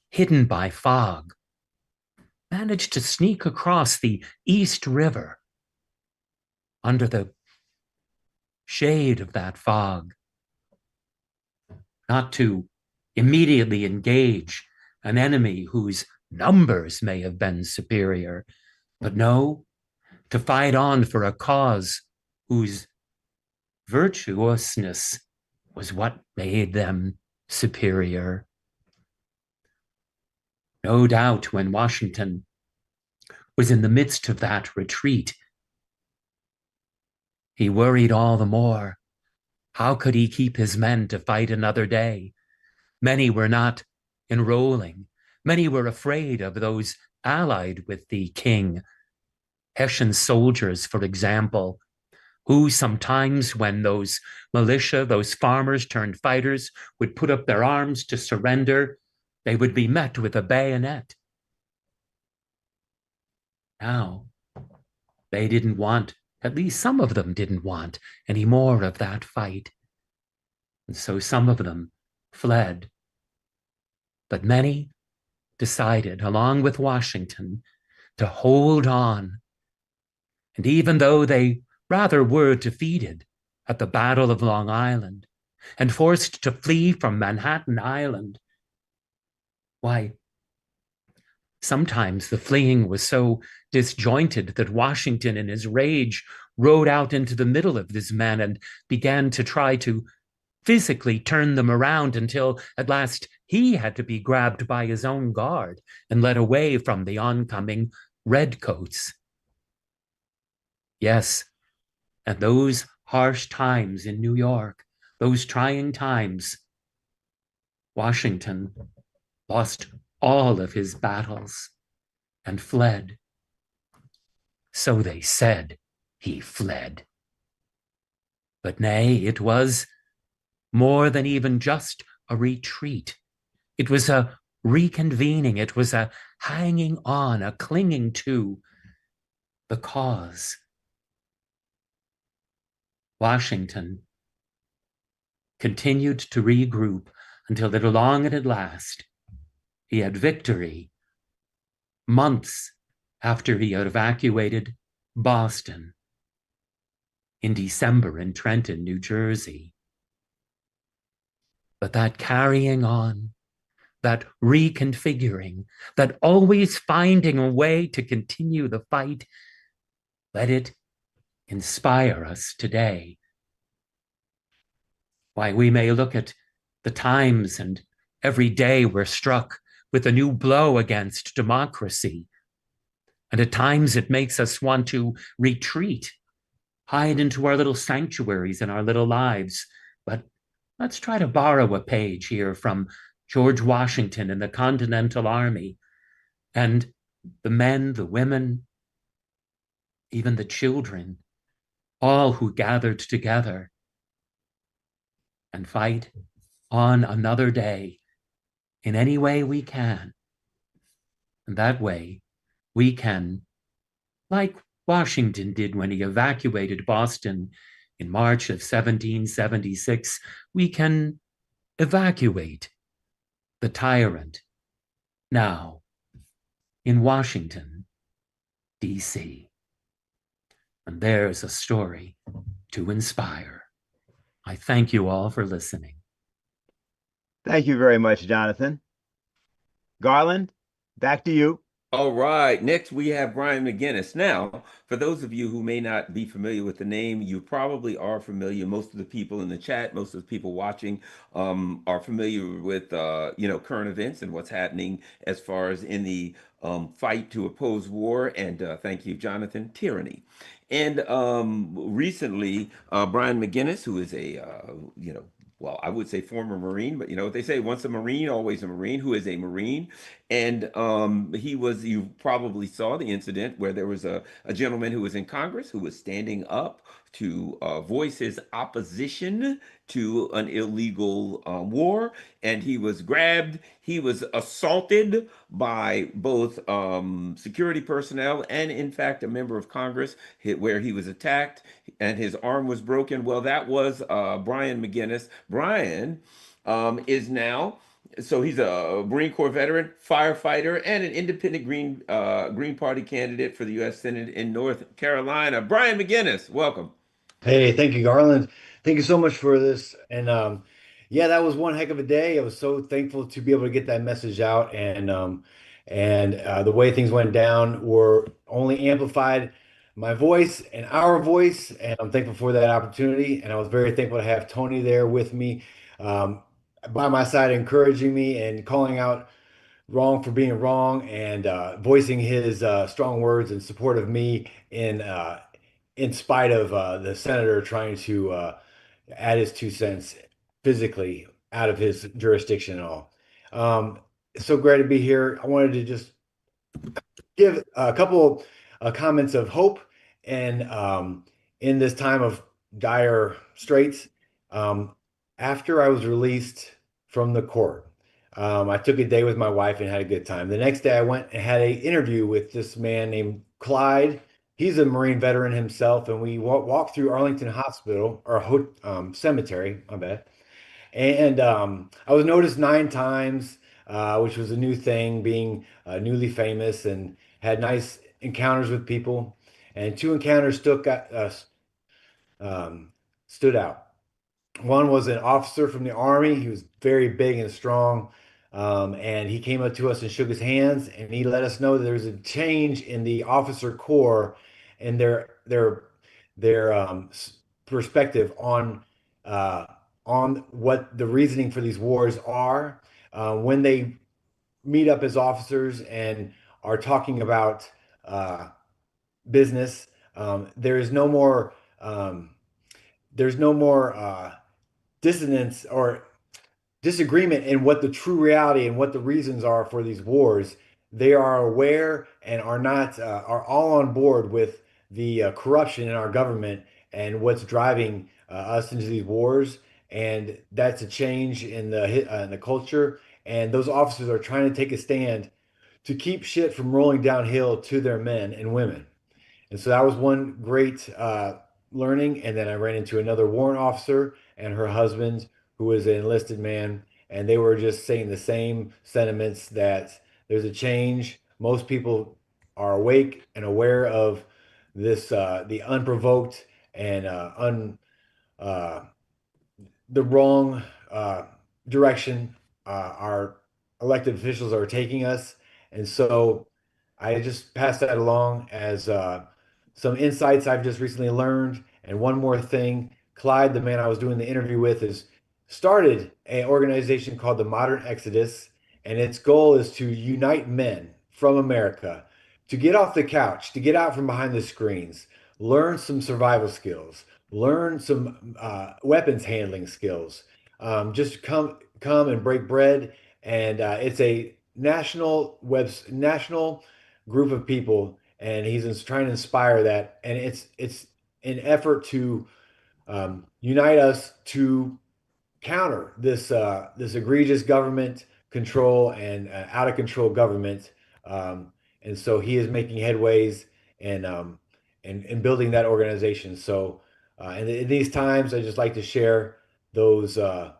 hidden by fog, managed to sneak across the East River under the shade of that fog, not to immediately engage an enemy whose numbers may have been superior, but no, to fight on for a cause whose virtuousness was what made them superior. No doubt when Washington was in the midst of that retreat, he worried all the more. How could he keep his men to fight another day? Many were not enrolling. Many were afraid of those allied with the king. Hessian soldiers, for example, who sometimes when those militia, those farmers turned fighters would put up their arms to surrender, they would be met with a bayonet. Now, they didn't want, at least some of them didn't want any more of that fight. And so some of them fled. But many decided, along with Washington, to hold on. And even though they rather were defeated at the Battle of Long Island and forced to flee from Manhattan Island, why, sometimes the fleeing was so disjointed that Washington, in his rage, rode out into the middle of these men and began to try to physically turn them around until at last he had to be grabbed by his own guard and led away from the oncoming redcoats. Yes, and those harsh times in New York, those trying times, Washington lost all of his battles and fled. So they said he fled. But nay, it was more than even just a retreat. It was a reconvening. It was a hanging on, a clinging to the cause. Washington continued to regroup until at long and at last he had victory months after he had evacuated Boston in December in Trenton, New Jersey. But that carrying on, that reconfiguring, that always finding a way to continue the fight, let it inspire us today. Why, we may look at the times and every day we're struck with a new blow against democracy. And at times it makes us want to retreat, hide into our little sanctuaries in our little lives. But let's try to borrow a page here from George Washington and the Continental Army, and the men, the women, even the children, all who gathered together and fight on another day in any way we can. And that way we can, like Washington did when he evacuated Boston in March of 1776, we can evacuate the tyrant now in Washington, D.C. And there's a story to inspire. I thank you all for listening. Thank you very much, Jonathan. Garland, back to you. All right, next we have Brian McInnes. Now, for those of you who may not be familiar with the name, you probably are familiar. Most of the people in the chat, most of the people watching are familiar with, current events and what's happening as far as in the fight to oppose war. And thank you, Jonathan, tyranny. And recently, Brian McInnes, who is a, well, I would say former Marine, but you know what they say, once a Marine, always a Marine, who is a Marine. And you probably saw the incident where there was a gentleman who was in Congress who was standing up to voice his opposition to an illegal war, and he was grabbed. He was assaulted by both security personnel and, in fact, a member of Congress, where he was attacked and his arm was broken. Well, that was Brian McInnes. Brian is now, so he's a Marine Corps veteran, firefighter, and an independent Green Party candidate for the U.S. Senate in North Carolina. Brian McInnes, welcome. Hey, thank you, Garland. Thank you so much for this. And yeah, that was one heck of a day. I was so thankful to be able to get that message out, and the way things went down were only amplified my voice and our voice, and I'm thankful for that opportunity. And I was very thankful to have Tony there with me, by my side, encouraging me and calling out wrong for being wrong, and voicing his strong words in support of me in spite of the senator trying to add his 2 cents physically out of his jurisdiction and all. So great to be here. I wanted to just give a couple comments of hope and in this time of dire straits. After I was released from the court, I took a day with my wife and had a good time. The next day I went and had an interview with this man named Clyde. He's a Marine veteran himself, and we walked through Arlington Hospital, or cemetery, my bad. And I was noticed 9 times, which was a new thing, being newly famous, and had nice encounters with people. And 2 encounters stood out. One was an officer from the Army. He was very big and strong. And he came up to us and shook his hands, and he let us know that there's a change in the officer corps and their perspective on what the reasoning for these wars are. When they meet up as officers and are talking about business, there's no more dissonance or disagreement in what the true reality and what the reasons are for these wars. They are aware and are all on board with the corruption in our government and what's driving us into these wars. And that's a change in the culture. And those officers are trying to take a stand to keep shit from rolling downhill to their men and women. And so that was one great learning. And then I ran into another warrant officer and her husband, who was an enlisted man, and they were just saying the same sentiments, that there's a change. Most people are awake and aware of this, the unprovoked and the wrong direction our elected officials are taking us. And so I just passed that along as some insights I've just recently learned. And one more thing, Clyde, the man I was doing the interview with, is started an organization called the Modern Exodus, and its goal is to unite men from America to get off the couch, to get out from behind the screens, learn some survival skills, learn some weapons handling skills, just come and break bread. And it's a national group of people, and he's trying to inspire that. And it's an effort to unite us to counter this egregious government control and out of control government. And so he is making headways and building that organization. So in these times, I just like to share those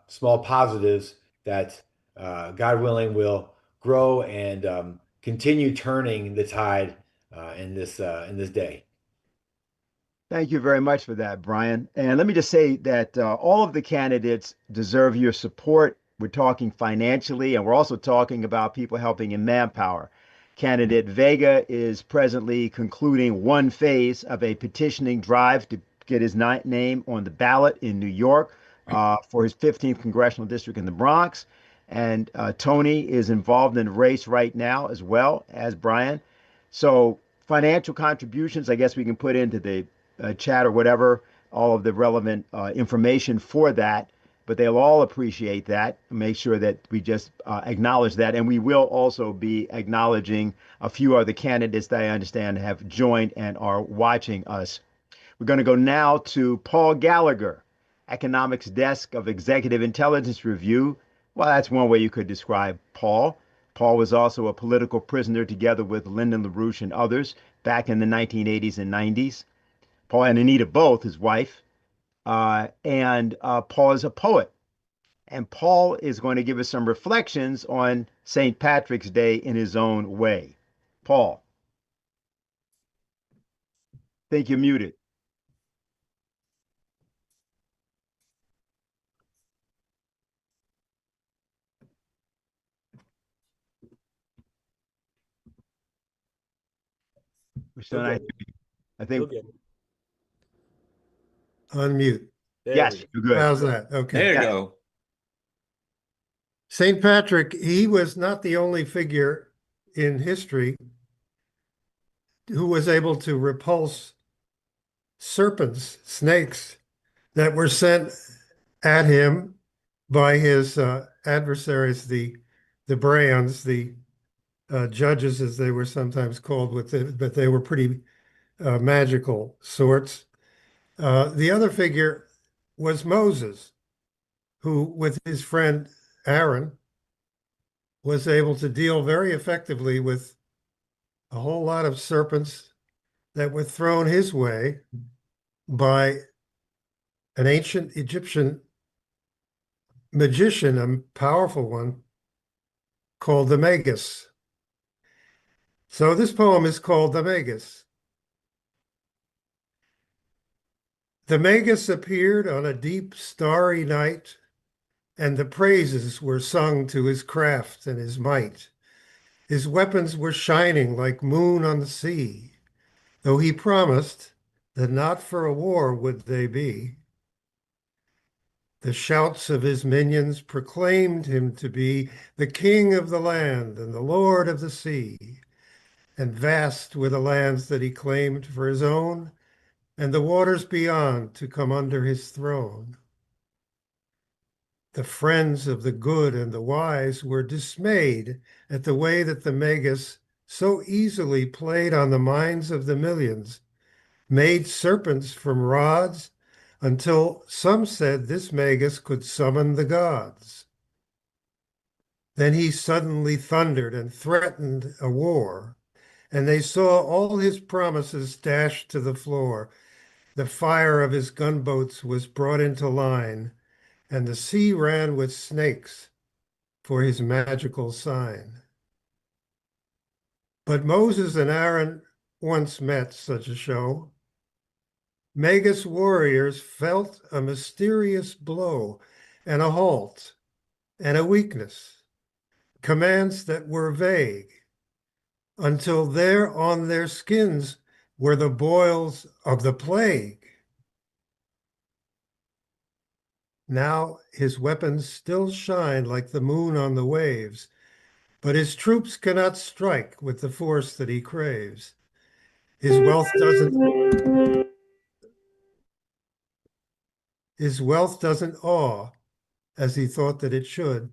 small positives that God willing will grow and continue turning the tide in this day. Thank you very much for that, Brian. And let me just say that all of the candidates deserve your support. We're talking financially, and we're also talking about people helping in manpower. Candidate Vega is presently concluding one phase of a petitioning drive to get his name on the ballot in New York for his 15th congressional district in the Bronx. And Tony is involved in the race right now, as well as Brian. So financial contributions, I guess we can put into the chat or whatever, all of the relevant information for that, but they'll all appreciate that. Make sure that we just acknowledge that. And we will also be acknowledging a few other candidates that I understand have joined and are watching us. We're going to go now to Paul Gallagher, Economics Desk of Executive Intelligence Review. Well, that's one way you could describe Paul. Paul was also a political prisoner together with Lyndon LaRouche and others back in the 1980s and 90s. Paul and Anita both, his wife. And Paul is a poet. And Paul is going to give us some reflections on St. Patrick's Day in his own way. Paul, I think you're muted. We're still not, I think, Unmute. yes, you're good. How's that? Okay. There you Yeah. go. St. Patrick, he was not the only figure in history who was able to repulse serpents, snakes that were sent at him by his adversaries, the Brahms, the judges, as they were sometimes called, but they were pretty magical sorts. The other figure was Moses, who, with his friend Aaron, was able to deal very effectively with a whole lot of serpents that were thrown his way by an ancient Egyptian magician, a powerful one, called the Magus. So this poem is called the Magus. The Magus appeared on a deep, starry night, and the praises were sung to his craft and his might. His weapons were shining like moon on the sea, though he promised that not for a war would they be. The shouts of his minions proclaimed him to be the king of the land and the lord of the sea, and vast were the lands that he claimed for his own, and the waters beyond to come under his throne. The friends of the good and the wise were dismayed at the way that the Magus so easily played on the minds of the millions, made serpents from rods, until some said this Magus could summon the gods. Then he suddenly thundered and threatened a war, and they saw all his promises dashed to the floor. The fire of his gunboats was brought into line, and the sea ran with snakes for his magical sign. But Moses and Aaron once met such a show. Magus warriors felt a mysterious blow and a halt and a weakness, commands that were vague, until there on their skins were the boils of the plague. Now his weapons still shine like the moon on the waves, but his troops cannot strike with the force that he craves. His wealth doesn't awe as he thought that it should.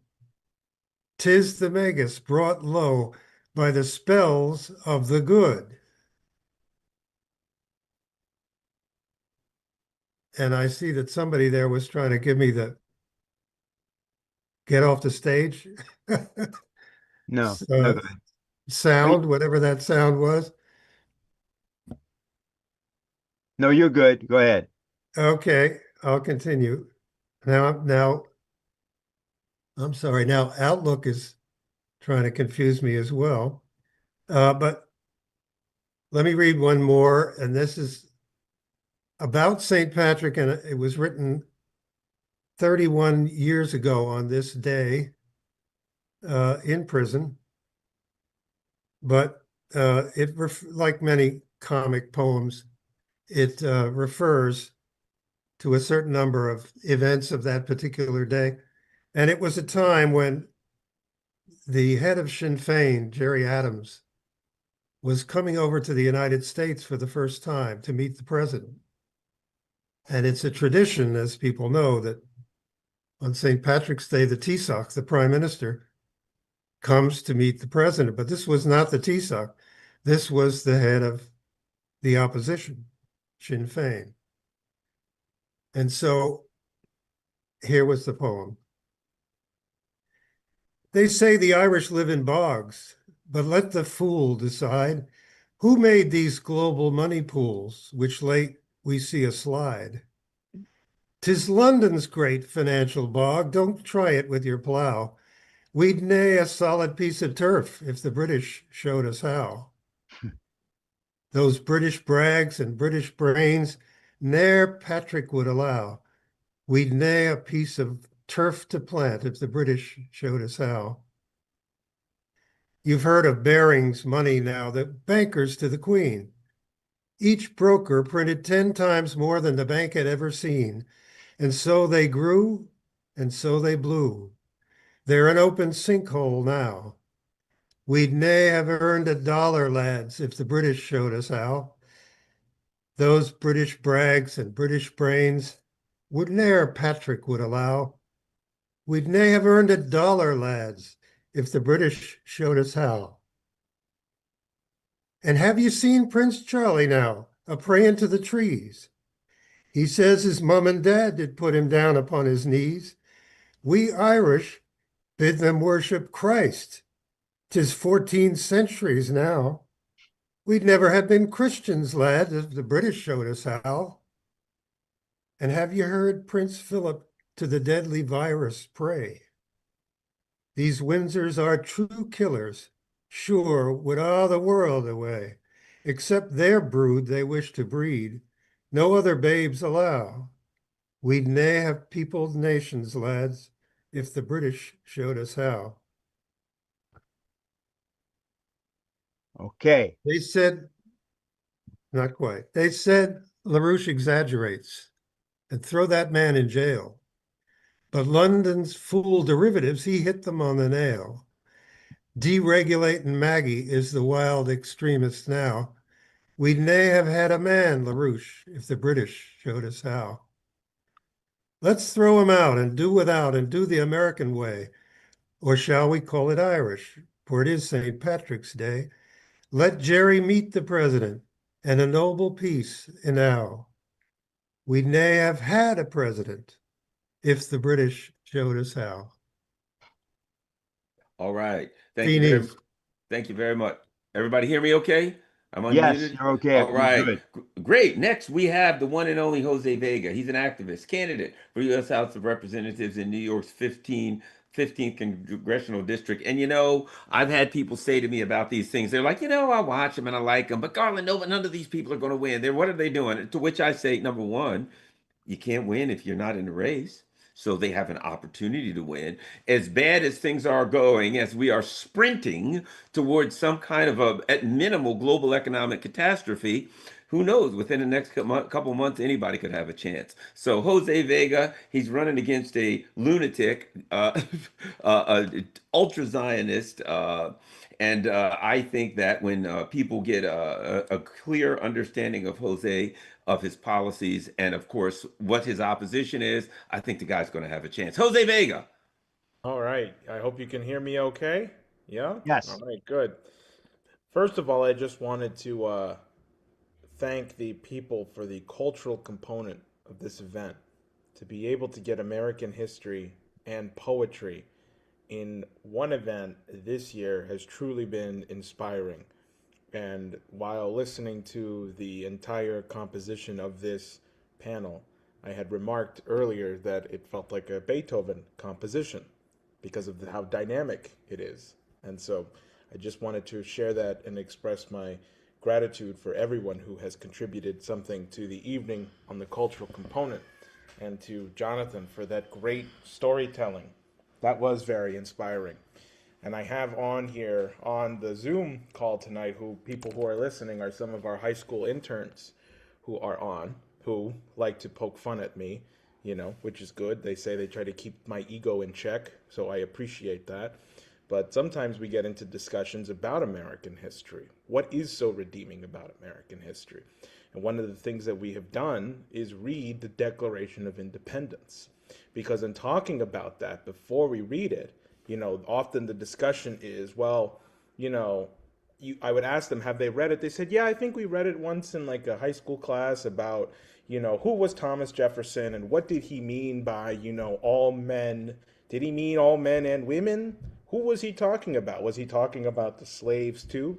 'Tis the Magus brought low by the spells of the good. And I see that somebody there was trying to give me the get off the stage. No, Sound, whatever that sound was. no, you're good. Go ahead. Okay, I'll continue. Now, I'm sorry. Now, Outlook is trying to confuse me as well. But let me read one more, and this is about St. Patrick, and it was written 31 years ago on this day in prison. But like many comic poems, it refers to a certain number of events of that particular day. And it was a time when the head of Sinn Féin, Jerry Adams, was coming over to the United States for the first time to meet the president. And it's a tradition, as people know, that on St. Patrick's Day, the Taoiseach, the prime minister, comes to meet the president. But this was not the Taoiseach. This was the head of the opposition. Sinn Fein. And so here was the poem. They say the Irish live in bogs, but let the fool decide who made these global money pools, which late we see a slide. 'Tis London's great financial bog, don't try it with your plow. We'd nae a solid piece of turf if the British showed us how. Those British brags and British brains ne'er Patrick would allow. We'd nae a piece of turf to plant if the British showed us how. You've heard of Baring's money now, the bankers to the Queen. Each broker printed 10 times more than the bank had ever seen. And so they grew, and so they blew. They're an open sinkhole now. We'd nae have earned $1, lads, if the British showed us how. Those British brags and British brains would ne'er Patrick would allow. We'd nae have earned $1, lads, if the British showed us how. And have you seen Prince Charlie now, a praying to the trees? He says his mum and dad did put him down upon his knees. We Irish bid them worship Christ. 'Tis 14 centuries now. We'd never have been Christians, lad, if the British showed us how. And have you heard Prince Philip to the deadly virus pray? These Windsors are true killers, sure would awe the world away, except their brood they wish to breed, no other babes allow. We'd nae have peopled nations, lads, if the British showed us how. Okay. They said, not quite, they said LaRouche exaggerates and throw that man in jail. But London's fool derivatives, he hit them on the nail. Deregulating Maggie is the wild extremist now. We'd nae have had a man, LaRouche, if the British showed us how. Let's throw him out and do without and do the American way. Or shall we call it Irish? For it is St. Patrick's Day. Let Jerry meet the president and a noble peace enow. We'd nae have had a president if the British showed us how. All right. Finis. Thank you very much. Everybody hear me okay? I'm unmuted. Yes, you're okay. All right. Good. Great. Next, we have the one and only Jose Vega. He's an activist, candidate for U.S. House of Representatives in New York's 15th congressional district. And, you know, I've had people say to me about these things. They're like, you know, I watch them and I like them, but Garland, no, none of these people are going to win. What are they doing? To which I say, number one, you can't win if you're not in the race. So they have an opportunity to win. As bad as things are going, as we are sprinting towards some kind of a, at minimal, global economic catastrophe, who knows? Within the next couple months, anybody could have a chance. So Jose Vega, he's running against a lunatic, ultra Zionist, and I think that when people get a clear understanding of Jose, of his policies, and of course, what his opposition is, I think the guy's going to have a chance. Jose Vega. All right. I hope you can hear me okay. Yeah? Yes. All right, good. First of all, I just wanted to thank the people for the cultural component of this event. To be able to get American history and poetry in one event this year has truly been inspiring. And while listening to the entire composition of this panel, I had remarked earlier that it felt like a Beethoven composition because of how dynamic it is. And so I just wanted to share that and express my gratitude for everyone who has contributed something to the evening on the cultural component, and to Jonathan for that great storytelling. That was very inspiring. And I have on here on the Zoom call tonight, people who are listening are some of our high school interns who are on, who like to poke fun at me, you know, which is good. They say they try to keep my ego in check, so I appreciate that. But sometimes we get into discussions about American history. What is so redeeming about American history? And one of the things that we have done is read the Declaration of Independence. Because in talking about that, before we read it, you know, often the discussion is, well, you know, I would ask them, have they read it? They said, yeah, I think we read it once in like a high school class about, who was Thomas Jefferson and what did he mean by, all men? Did he mean all men and women? Who was he talking about? Was he talking about the slaves too?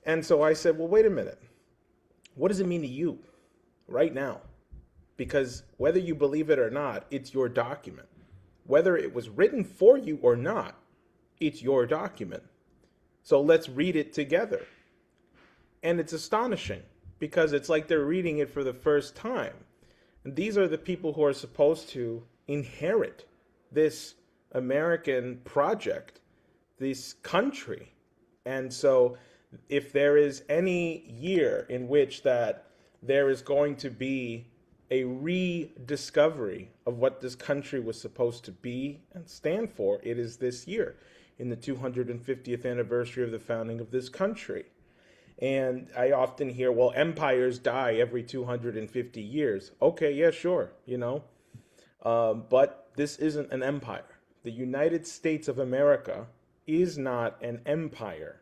And so I said, well, wait a minute. What does it mean to you right now? Because whether you believe it or not, it's your document. Whether it was written for you or not, it's your document. So let's read it together. And it's astonishing because it's like they're reading it for the first time. And these are the people who are supposed to inherit this American project, this country. And so if there is any year in which that there is going to be a rediscovery of what this country was supposed to be and stand for, it is this year, in the 250th anniversary of the founding of this country. And I often hear, well, empires die every 250 years. Okay, yeah, sure, but this isn't an empire. The United States of America is not an empire.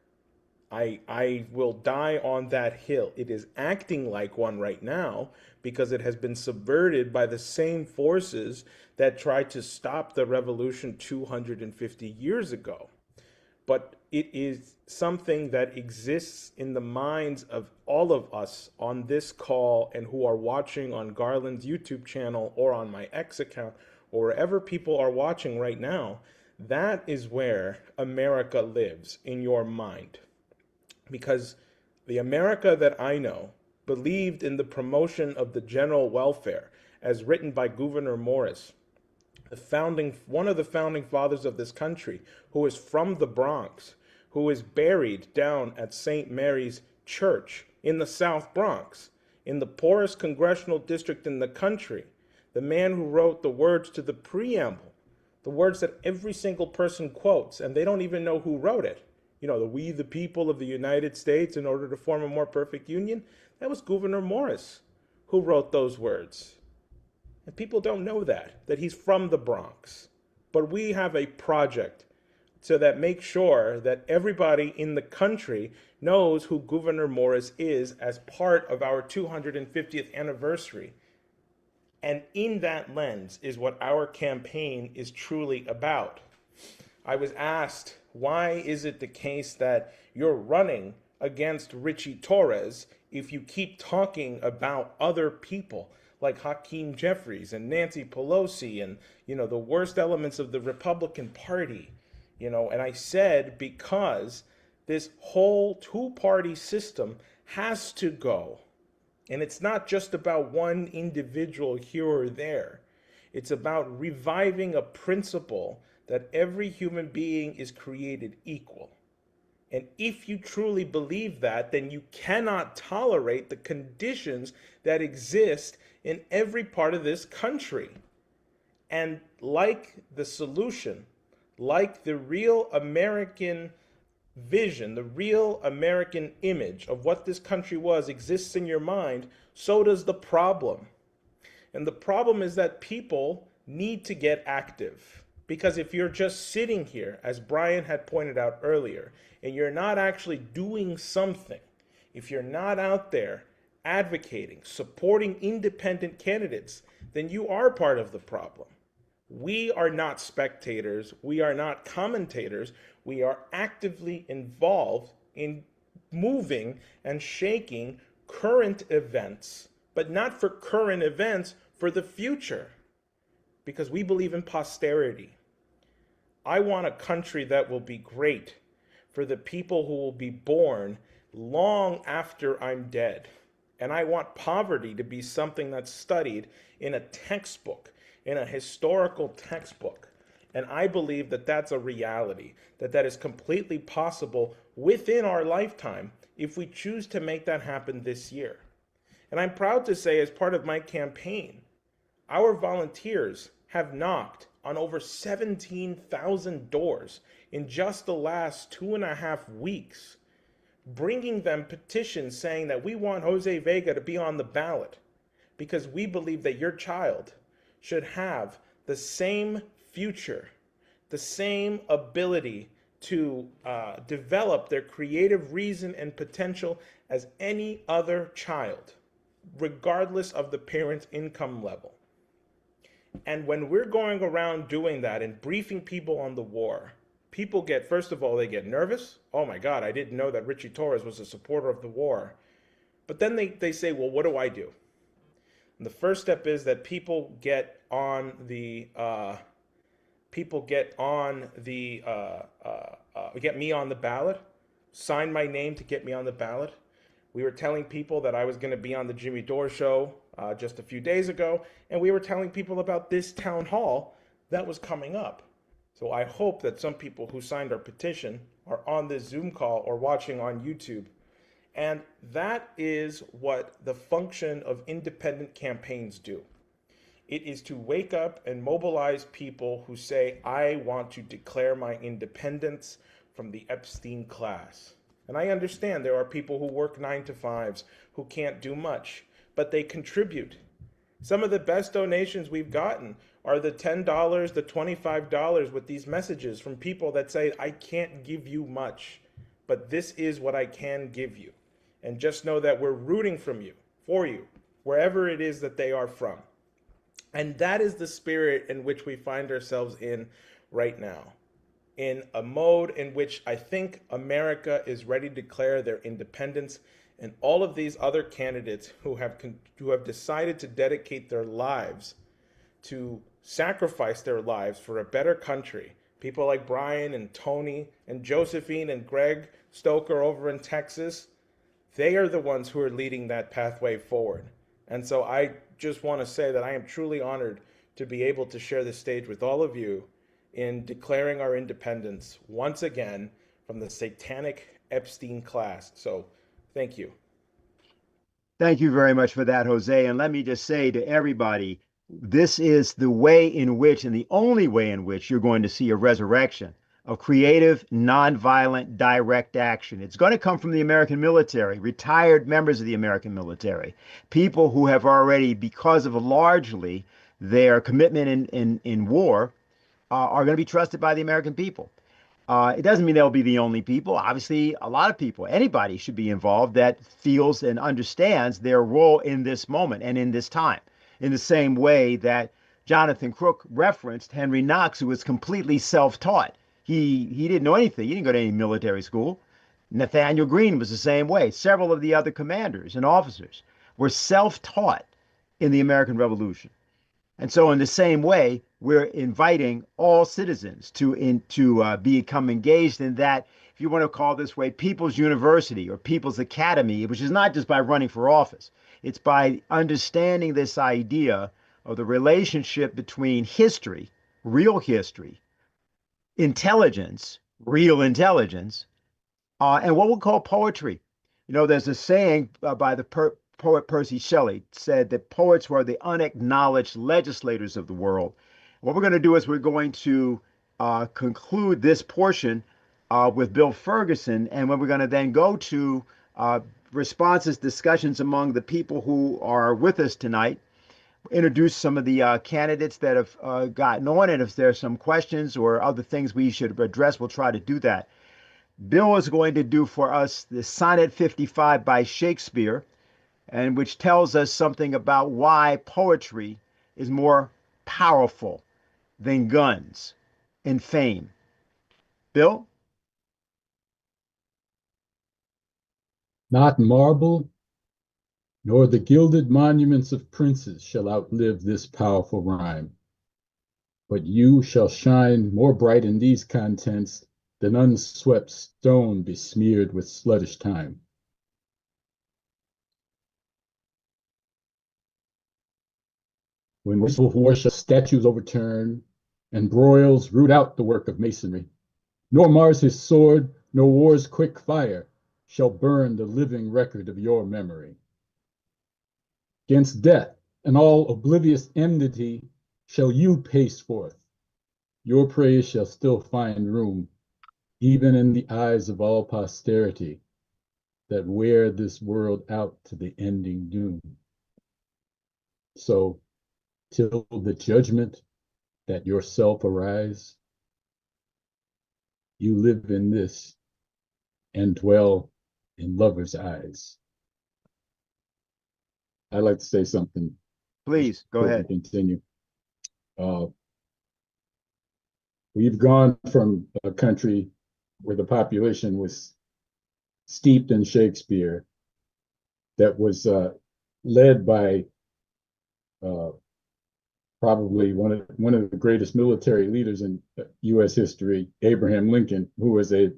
I will die on that hill. It is acting like one right now because it has been subverted by the same forces that tried to stop the revolution 250 years ago. But it is something that exists in the minds of all of us on this call and who are watching on Garland's YouTube channel or on my X account or wherever people are watching right now. That is where America lives in your mind. Because the America that I know believed in the promotion of the general welfare as written by Gouverneur Morris, one of the founding fathers of this country, who is from the Bronx, who is buried down at St. Mary's Church in the South Bronx, in the poorest congressional district in the country, the man who wrote the words to the preamble, the words that every single person quotes, and they don't even know who wrote it. We the people of the United States in order to form a more perfect union. That was Gouverneur Morris who wrote those words. And people don't know that he's from the Bronx. But we have a project so that makes sure that everybody in the country knows who Gouverneur Morris is as part of our 250th anniversary. And in that lens is what our campaign is truly about. I was asked, why is it the case that you're running against Richie Torres if you keep talking about other people like Hakeem Jeffries and Nancy Pelosi and, the worst elements of the Republican Party? And I said, because this whole two-party system has to go. And it's not just about one individual here or there. It's about reviving a principle that every human being is created equal. And if you truly believe that, then you cannot tolerate the conditions that exist in every part of this country. And like the solution, like the real American vision, the real American image of what this country was exists in your mind, so does the problem. And the problem is that people need to get active. Because if you're just sitting here, as Brian had pointed out earlier, and you're not actually doing something, if you're not out there advocating, supporting independent candidates, then you are part of the problem. We are not spectators. We are not commentators. We are actively involved in moving and shaking current events, but not for current events, for the future, because we believe in posterity. I want a country that will be great for the people who will be born long after I'm dead. And I want poverty to be something that's studied in a textbook, in a historical textbook. And I believe that that's a reality, that is completely possible within our lifetime if we choose to make that happen this year. And I'm proud to say, as part of my campaign, our volunteers have knocked on over 17,000 doors in just the last 2.5 weeks, bringing them petitions saying that we want Jose Vega to be on the ballot because we believe that your child should have the same future, the same ability to develop their creative reason and potential as any other child, regardless of the parent's income level. And when we're going around doing that and briefing people on the war, people get, first of all, they get nervous. Oh my God, I didn't know that Richie Torres was a supporter of the war. But then they say, well, what do I do? And the first step is that people get on the get me on the ballot, sign my name to get me on the ballot. We were telling people that I was going to be on the Jimmy Dore show just a few days ago, and we were telling people about this town hall that was coming up. So I hope that some people who signed our petition are on this Zoom call or watching on YouTube. And that is what the function of independent campaigns do. It is to wake up and mobilize people who say, I want to declare my independence from the Epstein class. And I understand there are people who work 9 to 5s who can't do much, but they contribute. Some of the best donations we've gotten are the $10, the $25 with these messages from people that say, I can't give you much, but this is what I can give you. And just know that we're rooting for you, wherever it is that they are from. And that is the spirit in which we find ourselves in right now, in a mode in which I think America is ready to declare their independence, and all of these other candidates who have decided to dedicate their lives to sacrifice their lives for a better country. People like Brian and Tony and Josephine and Greg Stoker over in Texas, they are the ones who are leading that pathway forward. And so I just want to say that I am truly honored to be able to share this stage with all of you in declaring our independence once again from the satanic Epstein class. So thank you. Thank you very much for that, Jose. And let me just say to everybody, this is the way in which, and the only way in which, you're going to see a resurrection of creative, nonviolent, direct action. It's going to come from the American military, retired members of the American military, people who have already, because of largely their commitment in war, are going to be trusted by the American people. It doesn't mean they'll be the only people. Obviously, a lot of people, anybody should be involved that feels and understands their role in this moment and in this time, in the same way that Jonathan Crook referenced Henry Knox, who was completely self-taught. He didn't know anything. He didn't go to any military school. Nathaniel Greene was the same way. Several of the other commanders and officers were self-taught in the American Revolution. And so in the same way, we're inviting all citizens to become engaged in that, if you want to call this way, People's University or People's Academy, which is not just by running for office. It's by understanding this idea of the relationship between history, real history, intelligence, real intelligence, and what we call poetry. You know, there's a saying by the poet Percy Shelley said that poets were the unacknowledged legislators of the world. What we're going to do is we're going to conclude this portion with Bill Ferguson, and when we're going to then go to responses, discussions among the people who are with us tonight, introduce some of the candidates that have gotten on, and if there's some questions or other things we should address, we'll try to do that. Bill is going to do for us the Sonnet 55 by Shakespeare, and which tells us something about why poetry is more powerful than guns and fame. Bill? Not marble, nor the gilded monuments of princes shall outlive this powerful rhyme. But you shall shine more bright in these contents than unswept stone besmeared with sluttish time. When wasteful war shall statues overturn, and broils root out the work of masonry, nor Mars his sword, nor war's quick fire shall burn the living record of your memory. Against death and all oblivious enmity shall you pace forth. Your praise shall still find room, even in the eyes of all posterity that wear this world out to the ending doom. So, till the judgment that yourself arise, you live in this and dwell in lovers' eyes. I'd like to say something. Please, go before we ahead. continue. We've gone from a country where the population was steeped in Shakespeare, that was led by probably one of the greatest military leaders in U.S. history, Abraham Lincoln, who was a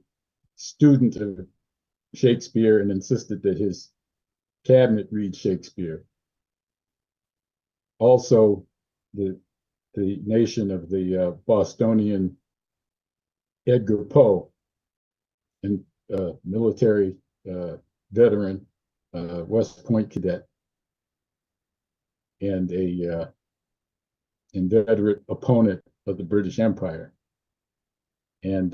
student of Shakespeare and insisted that his cabinet read Shakespeare. Also, the nation of the Bostonian Edgar Poe, and military veteran, West Point cadet, and a inveterate opponent of the British Empire. And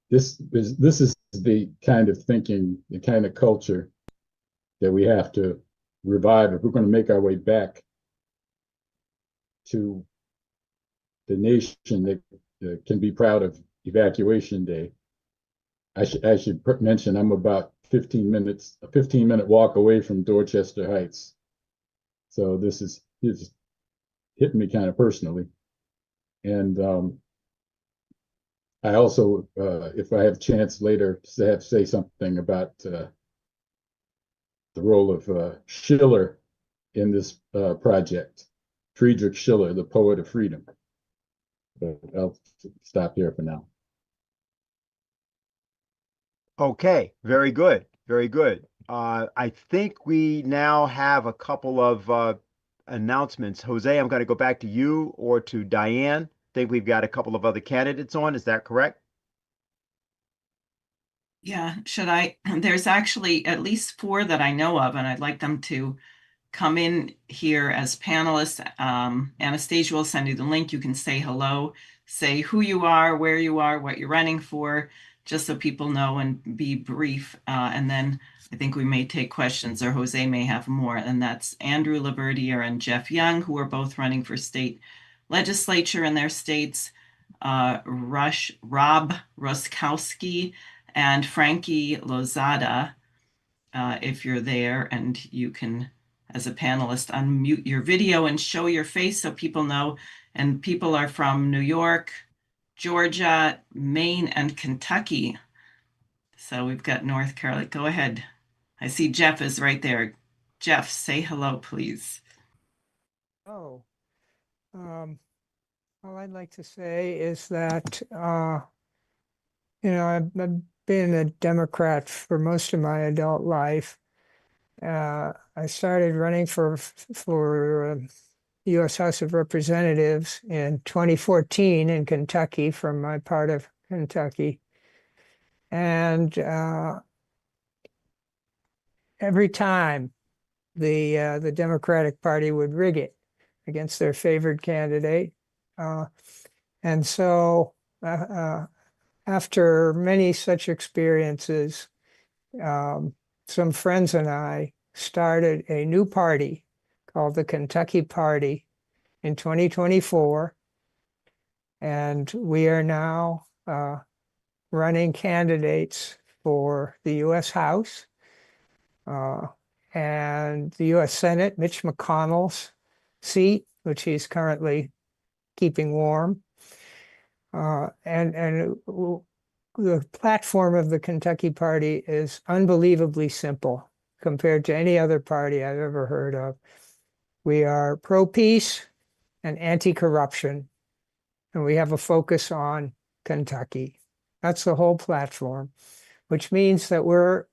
this is the kind of thinking, the kind of culture that we have to revive if we're going to make our way back to the nation that can be proud of Evacuation Day. I should mention I'm about a 15-minute walk away from Dorchester Heights. So this is hitting me kind of personally. And I also, if I have a chance later, to say something about the role of Schiller in this project. Friedrich Schiller, the poet of freedom. But I'll stop here for now. Okay, very good, very good. I think we now have a couple of announcements. Jose, I'm going to go back to you or to Diane. I think we've got a couple of other candidates on. Is that correct? Yeah, should I? There's actually at least 4 that I know of, and I'd like them to come in here as panelists. Anastasia will send you the link. You can say hello, say who you are, where you are, what you're running for, just so people know, and be brief. And then I think we may take questions, or Jose may have more. And that's Andrew Laverdiere and Jeff Young, who are both running for state legislature in their states. Rob Ruskowski and Frankie Lozada, if you're there, and you can, as a panelist, unmute your video and show your face so people know. And people are from New York, Georgia, Maine, and Kentucky. So we've got North Carolina. Go ahead. I see Jeff is right there. Jeff, say hello, please. Oh, all I'd like to say is that, I've been a Democrat for most of my adult life. I started running for U.S. House of Representatives in 2014 in Kentucky, from my part of Kentucky. And every time the Democratic Party would rig it against their favored candidate. And so after many such experiences, some friends and I started a new party called the Kentucky Party in 2024. And we are now running candidates for the U.S. House and the U.S. Senate, Mitch McConnell's seat, which he's currently keeping warm. And the platform of the Kentucky Party is unbelievably simple compared to any other party I've ever heard of. We are pro-peace and anti-corruption, and we have a focus on Kentucky. That's the whole platform, which means that we're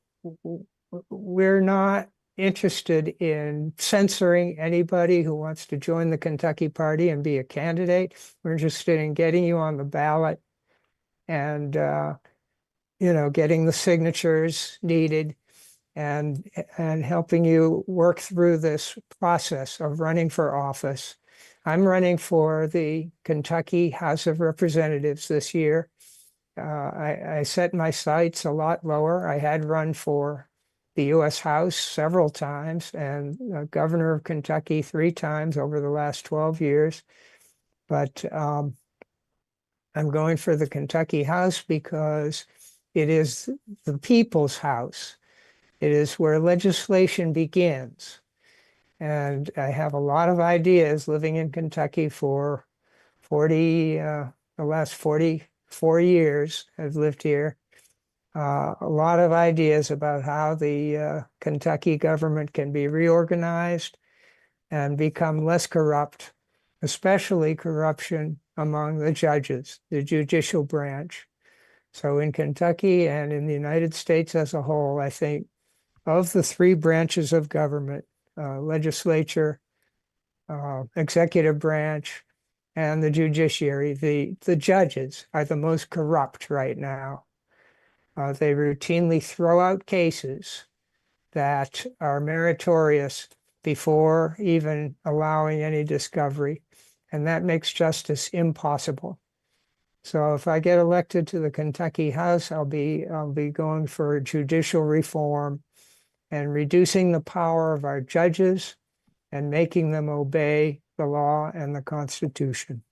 not interested in censoring anybody who wants to join the Kentucky Party and be a candidate. We're interested in getting you on the ballot and getting the signatures needed and helping you work through this process of running for office. I'm running for the Kentucky House of Representatives this year. I set my sights a lot lower. I had run for the U.S. House several times and governor of Kentucky 3 times over the last 12 years. But I'm going for the Kentucky House because it is the people's house. It is where legislation begins. And I have a lot of ideas living in Kentucky for the last 44 years I've lived here. A lot of ideas about how the Kentucky government can be reorganized and become less corrupt, especially corruption among the judges, the judicial branch. So in Kentucky and in the United States as a whole, I think of the three branches of government, legislature, executive branch, and the judiciary, the judges are the most corrupt right now. They routinely throw out cases that are meritorious before even allowing any discovery, and that makes justice impossible. So if I get elected to the Kentucky House, I'll be going for judicial reform and reducing the power of our judges and making them obey the law and the Constitution.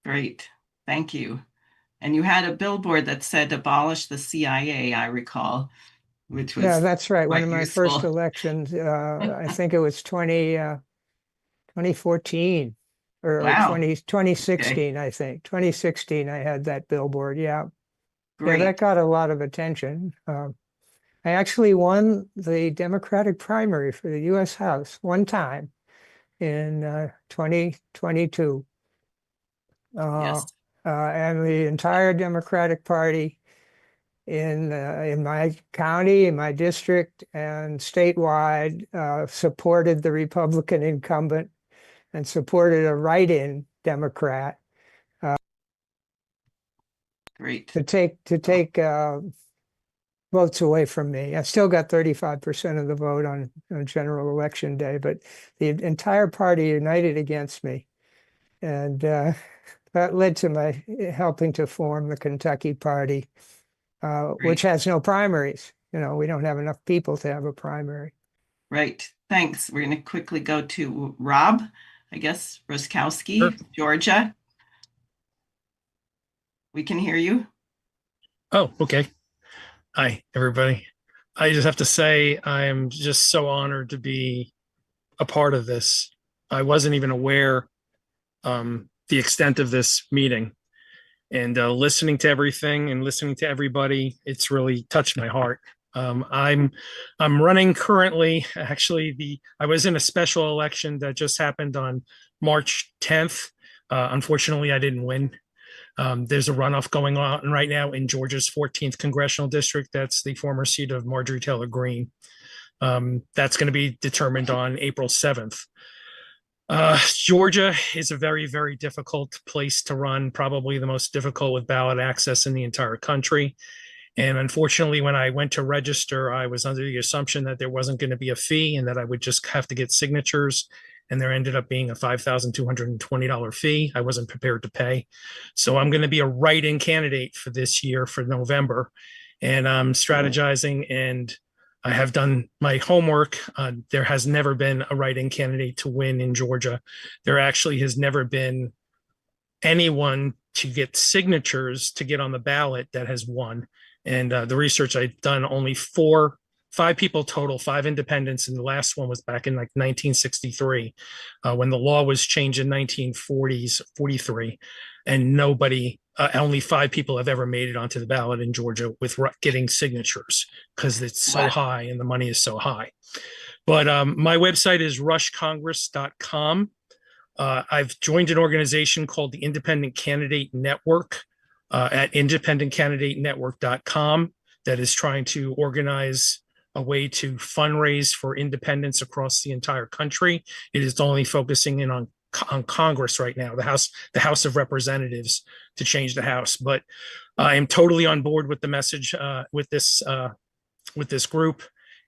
Great, thank you. And you had a billboard that said abolish the CIA, I recall, which was Yeah, that's right. One of my useful. first elections, I think it was 2014 or Wow. 2016, okay. I think. 2016, I had that billboard, yeah. Great. Yeah, that got a lot of attention. I actually won the Democratic primary for the U.S. House one time in 2022. Yes. And the entire Democratic Party in my county, in my district, and statewide supported the Republican incumbent and supported a write-in Democrat. Great. To take votes away from me. I still got 35% of the vote on general election day, but the entire party united against me. And that led to my helping to form the Kentucky Party, which has no primaries. You know, we don't have enough people to have a primary. Right. Thanks. We're going to quickly go to Rob, I guess, Roskowski, sure. Georgia. We can hear you. Oh, okay. Hi, everybody. I just have to say I am just so honored to be a part of this. I wasn't even aware the extent of this meeting, and listening to everything and listening to everybody, it's really touched my heart. I'm running currently. Actually, I was in a special election that just happened on March 10th. Unfortunately, I didn't win. There's a runoff going on right now in Georgia's 14th congressional district. That's the former seat of Marjorie Taylor Greene. That's going to be determined on April 7th. Georgia is a very, very difficult place to run, probably the most difficult with ballot access in the entire country. And unfortunately, when I went to register, I was under the assumption that there wasn't going to be a fee and that I would just have to get signatures. And there ended up being a $5,220 fee. I wasn't prepared to pay. So I'm going to be a write-in candidate for this year for November. And I'm strategizing, and I have done my homework. There has never been a write-in candidate to win in Georgia. There actually has never been anyone to get signatures to get on the ballot that has won. And the research I've done, only 5 people total, 5 independents, and the last one was back in like 1963, when the law was changed in 1943, and nobody, only 5 people have ever made it onto the ballot in Georgia with getting signatures, because it's so high and the money is so high. But my website is rushcongress.com. I've joined an organization called the Independent Candidate Network at independentcandidatenetwork.com that is trying to organize a way to fundraise for independents across the entire country. It is only focusing in on Congress right now, the House of Representatives, to change the House. But I am totally on board with the message with this group,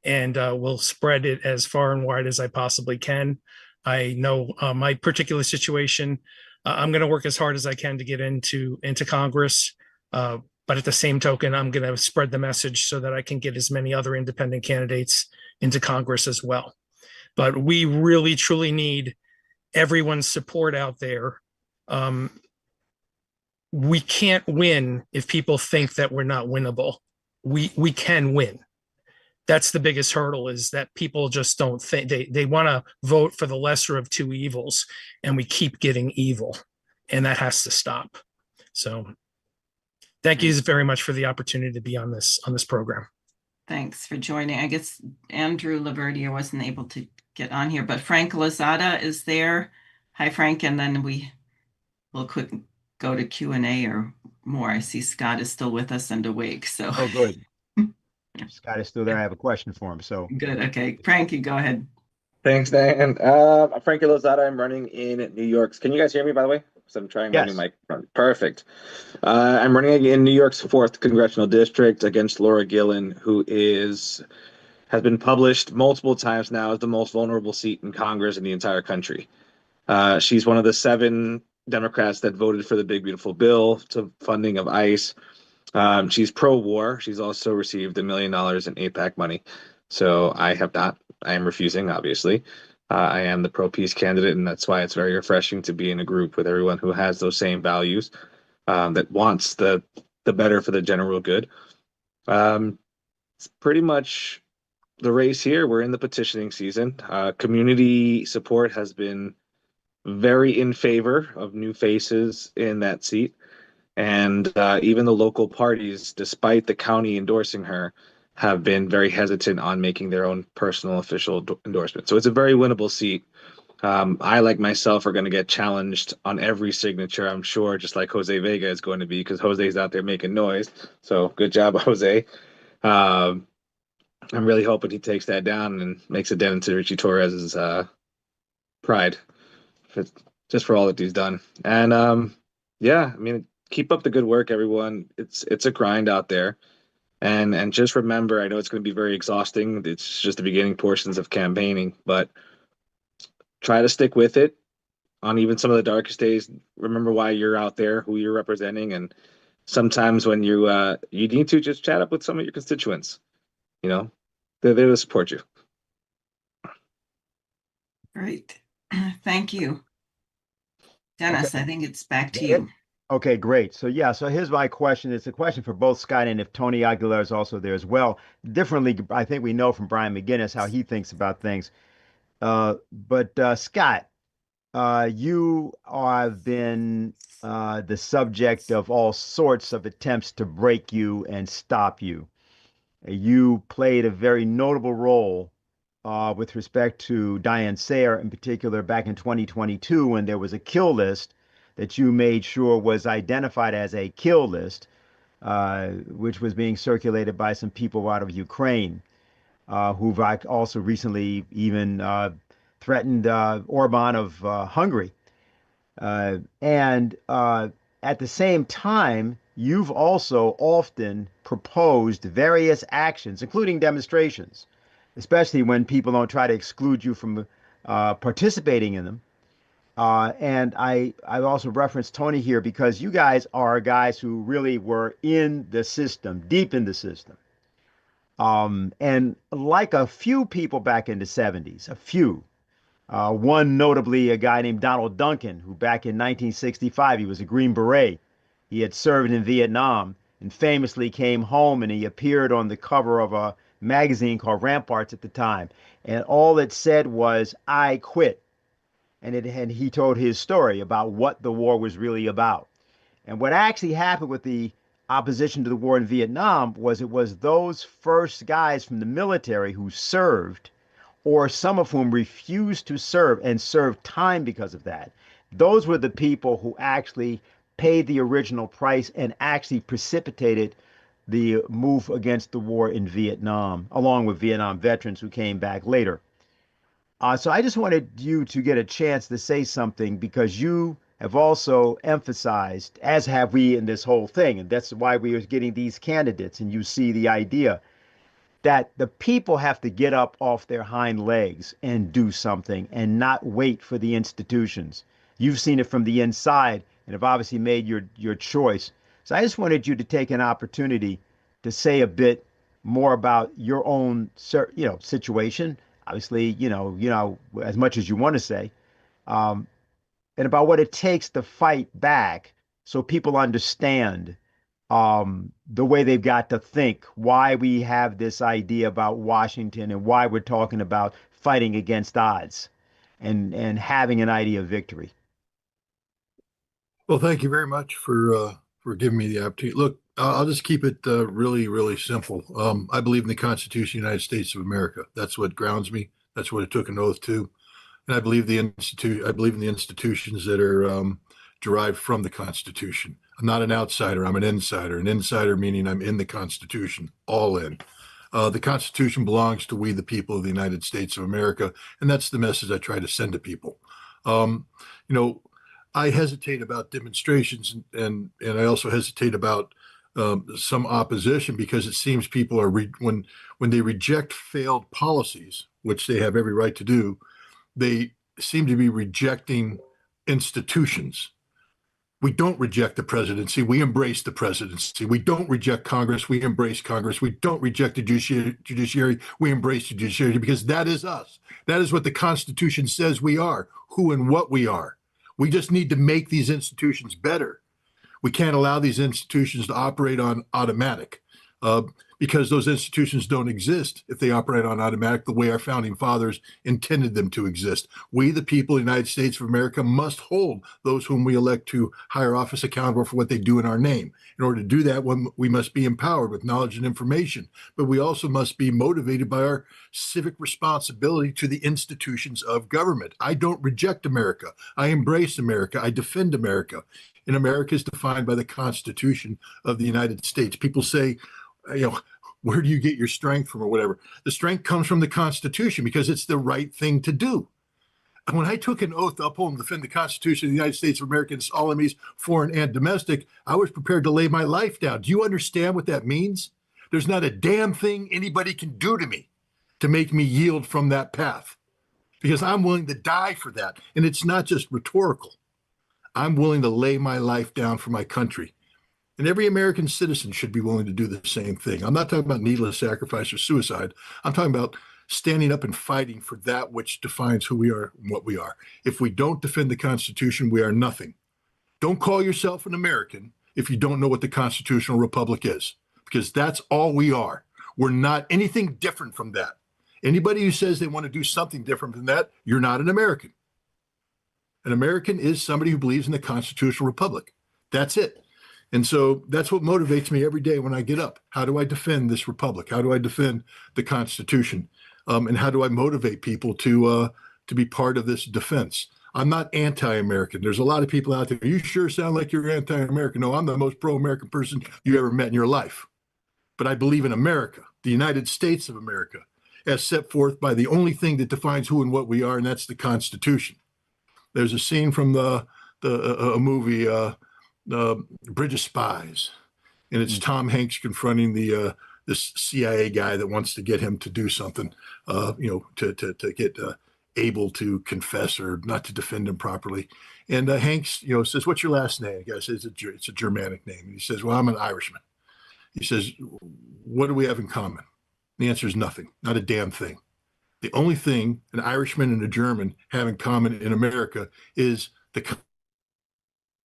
and will spread it as far and wide as I possibly can. I know my particular situation. I'm going to work as hard as I can to get into Congress. But at the same token, I'm going to spread the message so that I can get as many other independent candidates into Congress as well. But we really, truly need everyone's support out there. we can't win if people think that we're not winnable. We can win. That's the biggest hurdle, is that people just don't think, they want to vote for the lesser of two evils, and we keep getting evil, and that has to stop. So thank you very much for the opportunity to be on this program. Thanks for joining. I guess Andrew Laverdia wasn't able to get on here, but Frank Lozada is there. Hi, Frank. And then we'll quick go to Q&A or more. I see Scott is still with us and awake. So Oh, good. Scott is still there. I have a question for him. So good. Okay, Frank, you go ahead. Thanks, Diane. I'm Frankie Lozada. I'm running in New York. Can you guys hear me, by the way? So I'm trying my new microphone. Perfect. I'm running in New York's 4th congressional district against Laura Gillen, who has been published multiple times now as the most vulnerable seat in Congress in the entire country. She's one of the 7 Democrats that voted for the Big Beautiful Bill to funding of ICE. She's pro-war. She's also received $1 million in AIPAC money. So I have not. I am refusing, obviously. I am the pro-peace candidate, and that's why it's very refreshing to be in a group with everyone who has those same values, that wants the better for the general good. It's pretty much the race here. We're in the petitioning season. Community support has been very in favor of new faces in that seat. And even the local parties, despite the county endorsing her, have been very hesitant on making their own personal official endorsement. So it's a very winnable seat. I, like myself, are going to get challenged on every signature, I'm sure, just like Jose Vega is going to be, because Jose's out there making noise. So good job, Jose. I'm really hoping he takes that down and makes a dent into Richie Torres's pride, just for all that he's done. And yeah, I mean, keep up the good work, everyone. It's a grind out there. And just remember, I know it's going to be very exhausting. It's just the beginning portions of campaigning, but try to stick with it on even some of the darkest days. Remember why you're out there, who you're representing, and sometimes when you need to just chat up with some of your constituents. You know, they're there to support you. Great. Thank you. Dennis, Okay. I think it's back to you. Okay, great. So yeah, so here's my question. It's a question for both Scott and if Tony Aguilar is also there as well. Differently, I think we know from Brian McInnes how he thinks about things. But Scott, you have been the subject of all sorts of attempts to break you and stop you. You played a very notable role with respect to Diane Sare in particular back in 2022 when there was a kill list that you made sure was identified as a kill list, which was being circulated by some people out of Ukraine, who've also recently even threatened Orban of Hungary. And at the same time, you've also often proposed various actions, including demonstrations, especially when people don't try to exclude you from participating in them. And I also referenced Tony here because you guys are guys who really were in the system, deep in the system. And like a few people back in the 70s, a few, one notably a guy named Donald Duncan, who back in 1965, he was a Green Beret. He had served in Vietnam and famously came home and he appeared on the cover of a magazine called Ramparts at the time. And all it said was, "I quit." And he told his story about what the war was really about. And what actually happened with the opposition to the war in Vietnam was it was those first guys from the military who served, or some of whom refused to serve and served time because of that. Those were the people who actually paid the original price and actually precipitated the move against the war in Vietnam, along with Vietnam veterans who came back later. So I just wanted you to get a chance to say something because you have also emphasized, as have we in this whole thing, and that's why we are getting these candidates, and you see the idea that the people have to get up off their hind legs and do something and not wait for the institutions. You've seen it from the inside and have obviously made your choice. So I just wanted you to take an opportunity to say a bit more about your own situation. Obviously, you know, as much as you want to say, and about what it takes to fight back so people understand the way they've got to think, why we have this idea about Washington and why we're talking about fighting against odds and having an idea of victory. Well, thank you very much for giving me the opportunity. Look, I'll just keep it really, really simple. I believe in the Constitution of the United States of America. That's what grounds me. That's what I took an oath to. And I believe I believe in the institutions that are derived from the Constitution. I'm not an outsider. I'm an insider. An insider meaning I'm in the Constitution, all in. The Constitution belongs to we, the people of the United States of America, and that's the message I try to send to people. You know, I hesitate about demonstrations, and I also hesitate about some opposition because it seems people are when they reject failed policies, which they have every right to do, they seem to be rejecting institutions. We don't reject the presidency. We embrace the presidency. We don't reject Congress. We embrace Congress. We don't reject the judiciary. We embrace the judiciary because that is us. That is what the Constitution says we are, who and what we are. We just need to make these institutions better. We can't allow these institutions to operate on automatic because those institutions don't exist if they operate on automatic the way our founding fathers intended them to exist. We, the people of the United States of America, must hold those whom we elect to higher office accountable for what they do in our name. In order to do that, we must be empowered with knowledge and information, but we also must be motivated by our civic responsibility to the institutions of government. I don't reject America. I embrace America. I defend America. And America is defined by the Constitution of the United States. People say, where do you get your strength from or whatever? The strength comes from the Constitution because it's the right thing to do. And when I took an oath to uphold and defend the Constitution of the United States of America against all enemies, foreign and domestic, I was prepared to lay my life down. Do you understand what that means? There's not a damn thing anybody can do to me to make me yield from that path because I'm willing to die for that. And it's not just rhetorical. I'm willing to lay my life down for my country. And every American citizen should be willing to do the same thing. I'm not talking about needless sacrifice or suicide. I'm talking about standing up and fighting for that which defines who we are and what we are. If we don't defend the Constitution, we are nothing. Don't call yourself an American if you don't know what the constitutional republic is, because that's all we are. We're not anything different from that. Anybody who says they want to do something different from that, you're not an American. An American is somebody who believes in the constitutional republic. That's it. And so that's what motivates me every day when I get up. How do I defend this republic? How do I defend the Constitution? And how do I motivate people to be part of this defense? I'm not anti-American. There's a lot of people out there. You sure sound like you're anti-American. No, I'm the most pro-American person you ever met in your life. But I believe in America, the United States of America, as set forth by the only thing that defines who and what we are, and that's the Constitution. There's a scene from a movie, Bridge of Spies, and it's Tom Hanks confronting this CIA guy that wants to get him to do something, to get able to confess or not to defend him properly. And Hanks, says, "What's your last name?" The guy says, "It's a Germanic name." And he says, "Well, I'm an Irishman." He says, "What do we have in common?" And the answer is nothing, not a damn thing. The only thing an Irishman and a German have in common in America is the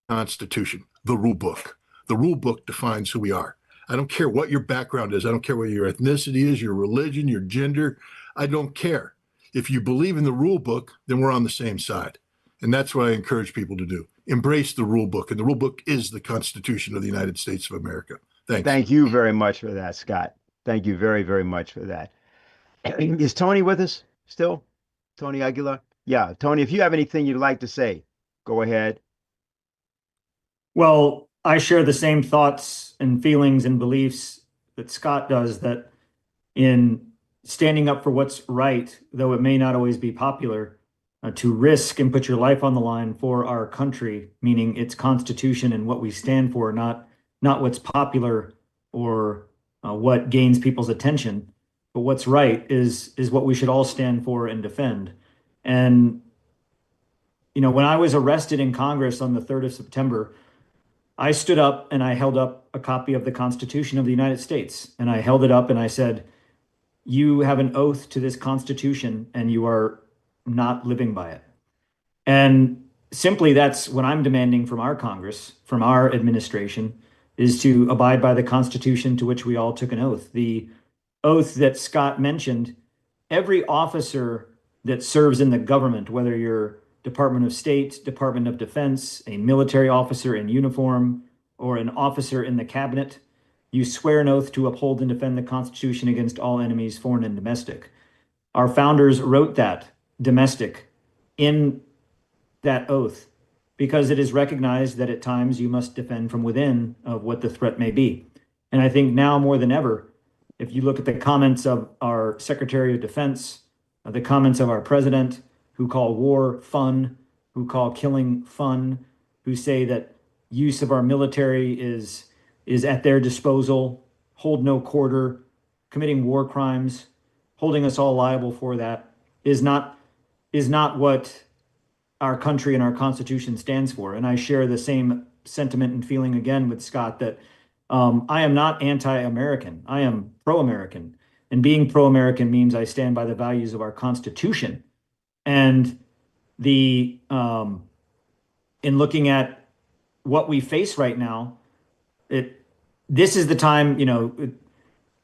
Constitution, the rule book. The rule book defines who we are. I don't care what your background is. I don't care what your ethnicity is, your religion, your gender. I don't care. If you believe in the rule book, then we're on the same side. And that's what I encourage people to do. Embrace the rule book. And the rule book is the Constitution of the United States of America. Thanks. Thank you very much for that, Scott. Thank you very, very much for that. Is Tony with us still? Tony Aguilar? Yeah, Tony, if you have anything you'd like to say, go ahead. Well, I share the same thoughts and feelings and beliefs that Scott does, that in standing up for what's right, though it may not always be popular, to risk and put your life on the line for our country, meaning its Constitution and what we stand for, not what's popular or what gains people's attention, but what's right is what we should all stand for and defend. And, when I was arrested in Congress on the 3rd of September, I stood up and I held up a copy of the Constitution of the United States. And I held it up and I said, "You have an oath to this Constitution and you are not living by it." And simply that's what I'm demanding from our Congress, from our administration, is to abide by the Constitution to which we all took an oath. The oath that Scott mentioned, every officer that serves in the government, whether you're Department of State, Department of Defense, a military officer in uniform, or an officer in the cabinet, you swear an oath to uphold and defend the Constitution against all enemies, foreign and domestic. Our founders wrote that, domestic, in that oath, because it is recognized that at times you must defend from within of what the threat may be. And I think now more than ever, if you look at the comments of our Secretary of Defense, the comments of our president, who call war fun, who call killing fun, who say that use of our military is at their disposal, hold no quarter, committing war crimes, holding us all liable for that, is not what our country and our Constitution stands for. And I share the same sentiment and feeling again with Scott that I am not anti-American. I am pro-American. And being pro-American means I stand by the values of our Constitution. And in looking at what we face right now, this is the time,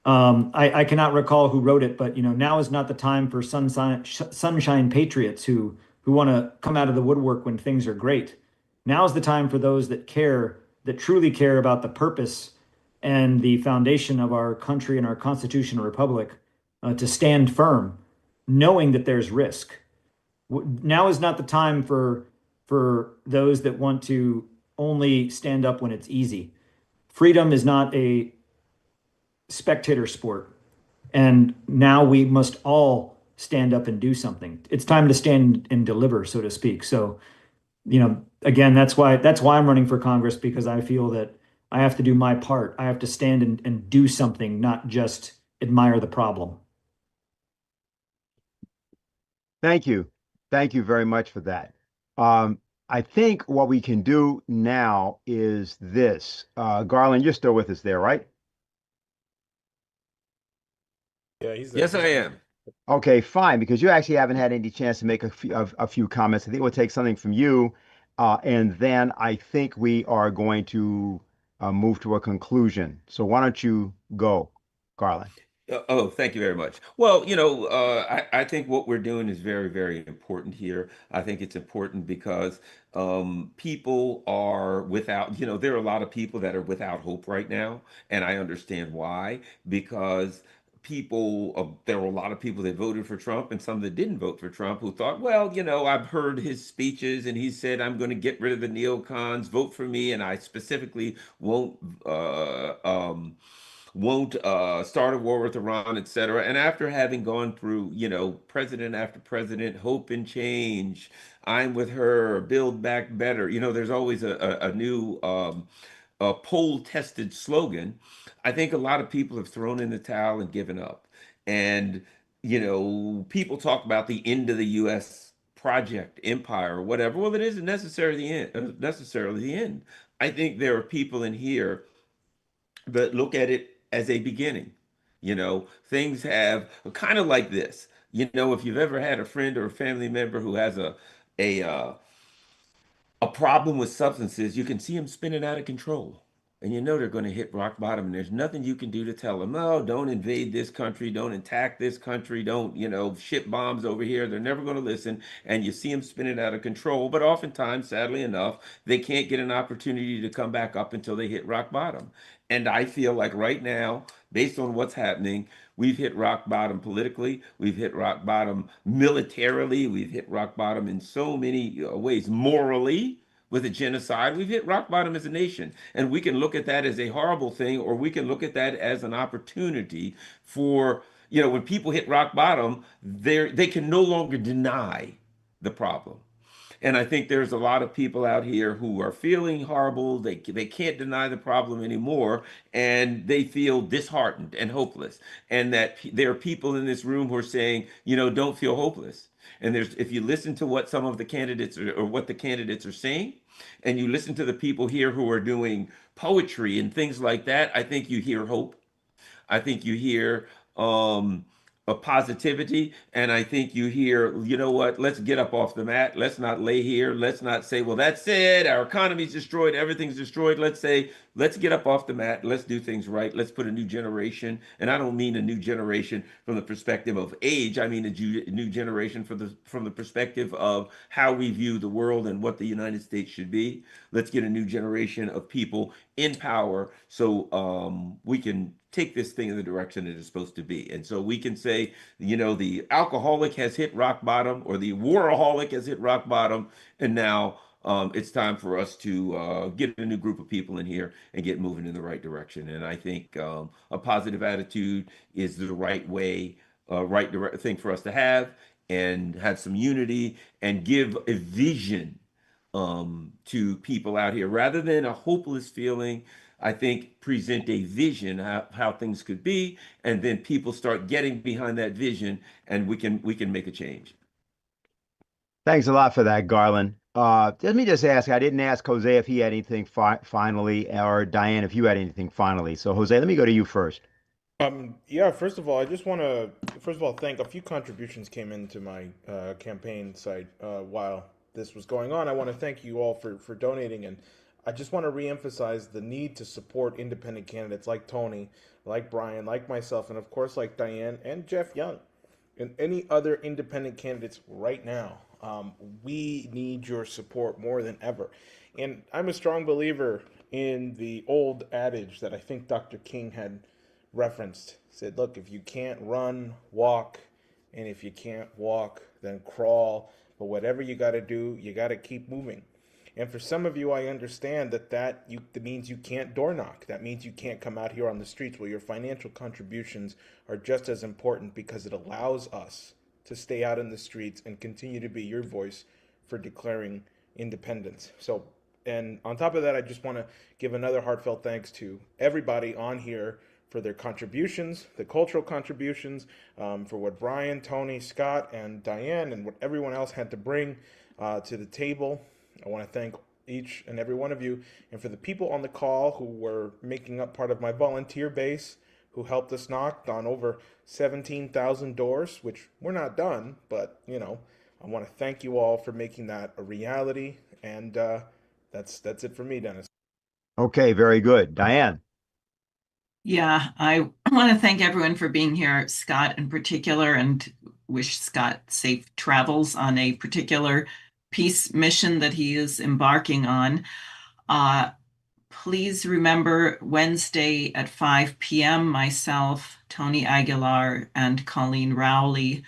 I cannot recall who wrote it, but now is not the time for sunshine patriots who want to come out of the woodwork when things are great. Now is the time for those that care, that truly care about the purpose and the foundation of our country and our constitutional republic, to stand firm, knowing that there's risk. Now is not the time for those that want to only stand up when it's easy. Freedom is not a spectator sport. And now we must all stand up and do something. It's time to stand and deliver, so to speak. So, again, that's why I'm running for Congress, because I feel that I have to do my part. I have to stand and do something, not just admire the problem. Thank you. Thank you very much for that. I think what we can do now is this. Garland, you're still with us there, right? Yeah, he's there. Yes, I am. Okay, fine, because you actually haven't had any chance to make a few comments. I think we'll take something from you, and then I think we are going to move to a conclusion. So why don't you go, Garland? Oh, thank you very much. Well, I think what we're doing is very, very important here. I think it's important because people are without, there are a lot of people that are without hope right now. And I understand why, because there were a lot of people that voted for Trump and some that didn't vote for Trump who thought, well, I've heard his speeches and he said, I'm going to get rid of the neocons, vote for me. And I specifically won't start a war with Iran, etc. And after having gone through, president after president, hope and change, I'm with her, build back better. There's always a new poll-tested slogan. I think a lot of people have thrown in the towel and given up. And, people talk about the end of the U.S. project, empire, or whatever. Well, it isn't necessarily the end. I think there are people in here that look at it as a beginning. Things have kind of like this. If you've ever had a friend or a family member who has a problem with substances, you can see them spinning out of control. And they're going to hit rock bottom, and there's nothing you can do to tell them, no, don't invade this country, don't attack this country, don't, ship bombs over here. They're never going to listen. And you see them spinning out of control. But oftentimes, sadly enough, they can't get an opportunity to come back up until they hit rock bottom. And I feel like right now, based on what's happening, we've hit rock bottom politically, we've hit rock bottom militarily, we've hit rock bottom in so many ways, morally. With a genocide, we've hit rock bottom as a nation. And we can look at that as a horrible thing, or we can look at that as an opportunity for, when people hit rock bottom, they can no longer deny the problem. And I think there's a lot of people out here who are feeling horrible. They can't deny the problem anymore, and they feel disheartened and hopeless. And that there are people in this room who are saying, don't feel hopeless. And if you listen to what some of the candidates or what the candidates are saying, and you listen to the people here who are doing poetry and things like that, I think you hear hope. I think you hear of positivity. And I think you hear, you know what, let's get up off the mat. Let's not lay here. Let's not say, well, that's it. Our economy's destroyed. Everything's destroyed. Let's say, let's get up off the mat. Let's do things right. Let's put a new generation. And I don't mean a new generation from the perspective of age. I mean a new generation from the perspective of how we view the world and what the United States should be. Let's get a new generation of people in power so we can take this thing in the direction it is supposed to be. And so we can say, you know, the alcoholic has hit rock bottom, or the waraholic has hit rock bottom, and now it's time for us to get a new group of people in here and get moving in the right direction. And I think a positive attitude is the right way, thing for us to have, and have some unity and give a vision to people out here rather than a hopeless feeling. I think present a vision how things could be, and then people start getting behind that vision, and we can make a change. Thanks a lot for that, Garland. Let me just ask, I didn't ask Jose if he had anything finally, or Diane if you had anything finally. So Jose, let me go to you first. Yeah, first of all, I just want to, thank a few contributions came into my campaign site while this was going on. I want to thank you all for donating, and I just want to reemphasize the need to support independent candidates like Tony, like Brian, like myself, and of course like Diane and Jeff Young, and any other independent candidates right now. We need your support more than ever. And I'm a strong believer in the old adage that I think Dr. King had referenced. Said, look, if you can't run, walk, and if you can't walk, then crawl. But whatever you got to do, you got to keep moving. And for some of you, I understand that means you can't door knock. That means you can't come out here on the streets. Well, your financial contributions are just as important, because it allows us to stay out in the streets and continue to be your voice for declaring independence. So, and on top of that, I just want to give another heartfelt thanks to everybody on here for their contributions, the cultural contributions, for what Brian, Tony, Scott, and Diane, and what everyone else had to bring to the table. I want to thank each and every one of you, and for the people on the call who were making up part of my volunteer base, who helped us knock on over 17,000 doors, which we're not done, but, you know, I want to thank you all for making that a reality, and that's it for me, Dennis. Okay, very good. Diane. Yeah, I want to thank everyone for being here, Scott in particular, and wish Scott safe travels on a particular peace mission that he is embarking on. Please remember Wednesday at 5 p.m., myself, Tony Aguilar, and Colleen Rowley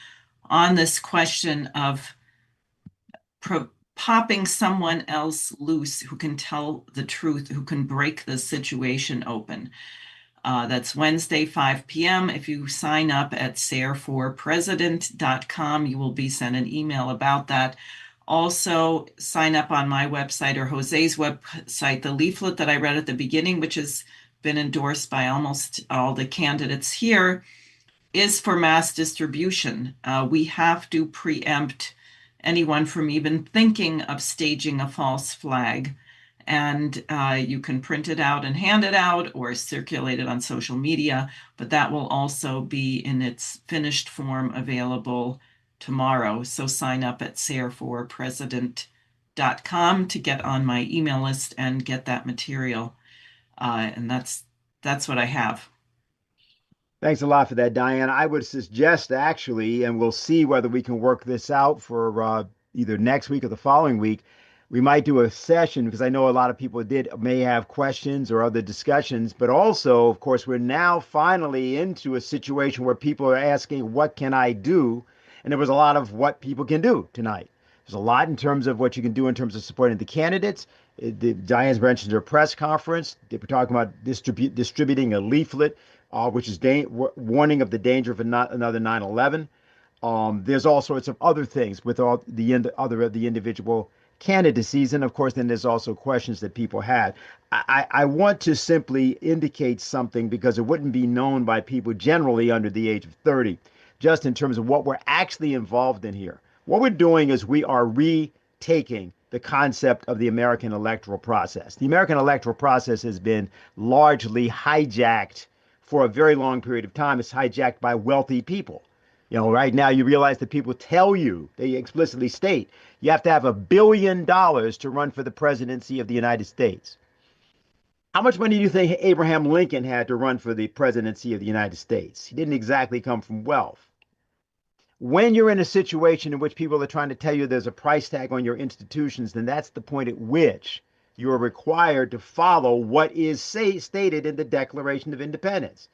on this question of popping someone else loose who can tell the truth, who can break the situation open. That's Wednesday, 5 p.m. If you sign up at sareforpresident.com, you will be sent an email about that. Also, sign up on my website or Jose's website. The leaflet that I read at the beginning, which has been endorsed by almost all the candidates here, is for mass distribution. We have to preempt anyone from even thinking of staging a false flag. And you can print it out and hand it out or circulate it on social media, but that will also be in its finished form available tomorrow. So sign up at sareforpresident.com to get on my email list and get that material. And that's what I have. Thanks a lot for that, Diane. I would suggest actually, and we'll see whether we can work this out for either next week or the following week, we might do a session, because I know a lot of people may have questions or other discussions, but also, of course, we're now finally into a situation where people are asking, what can I do? And there was a lot of what people can do tonight. There's a lot in terms of what you can do in terms of supporting the candidates. Diane's mentioned her press conference. They were talking about distributing a leaflet, which is warning of the danger of another 9/11. There's all sorts of other things with all the individual candidacies, and of course, then there's also questions that people had. I want to simply indicate something, because it wouldn't be known by people generally under the age of 30, just in terms of what we're actually involved in here. What we're doing is we are retaking the concept of the American electoral process. The American electoral process has been largely hijacked for a very long period of time. It's hijacked by wealthy people. You know, right now you realize that people tell you, they explicitly state, you have to have $1 billion to run for the presidency of the United States. How much money do you think Abraham Lincoln had to run for the presidency of the United States? He didn't exactly come from wealth. When you're in a situation in which people are trying to tell you there's a price tag on your institutions, then that's the point at which you are required to follow what is stated in the Declaration of Independence.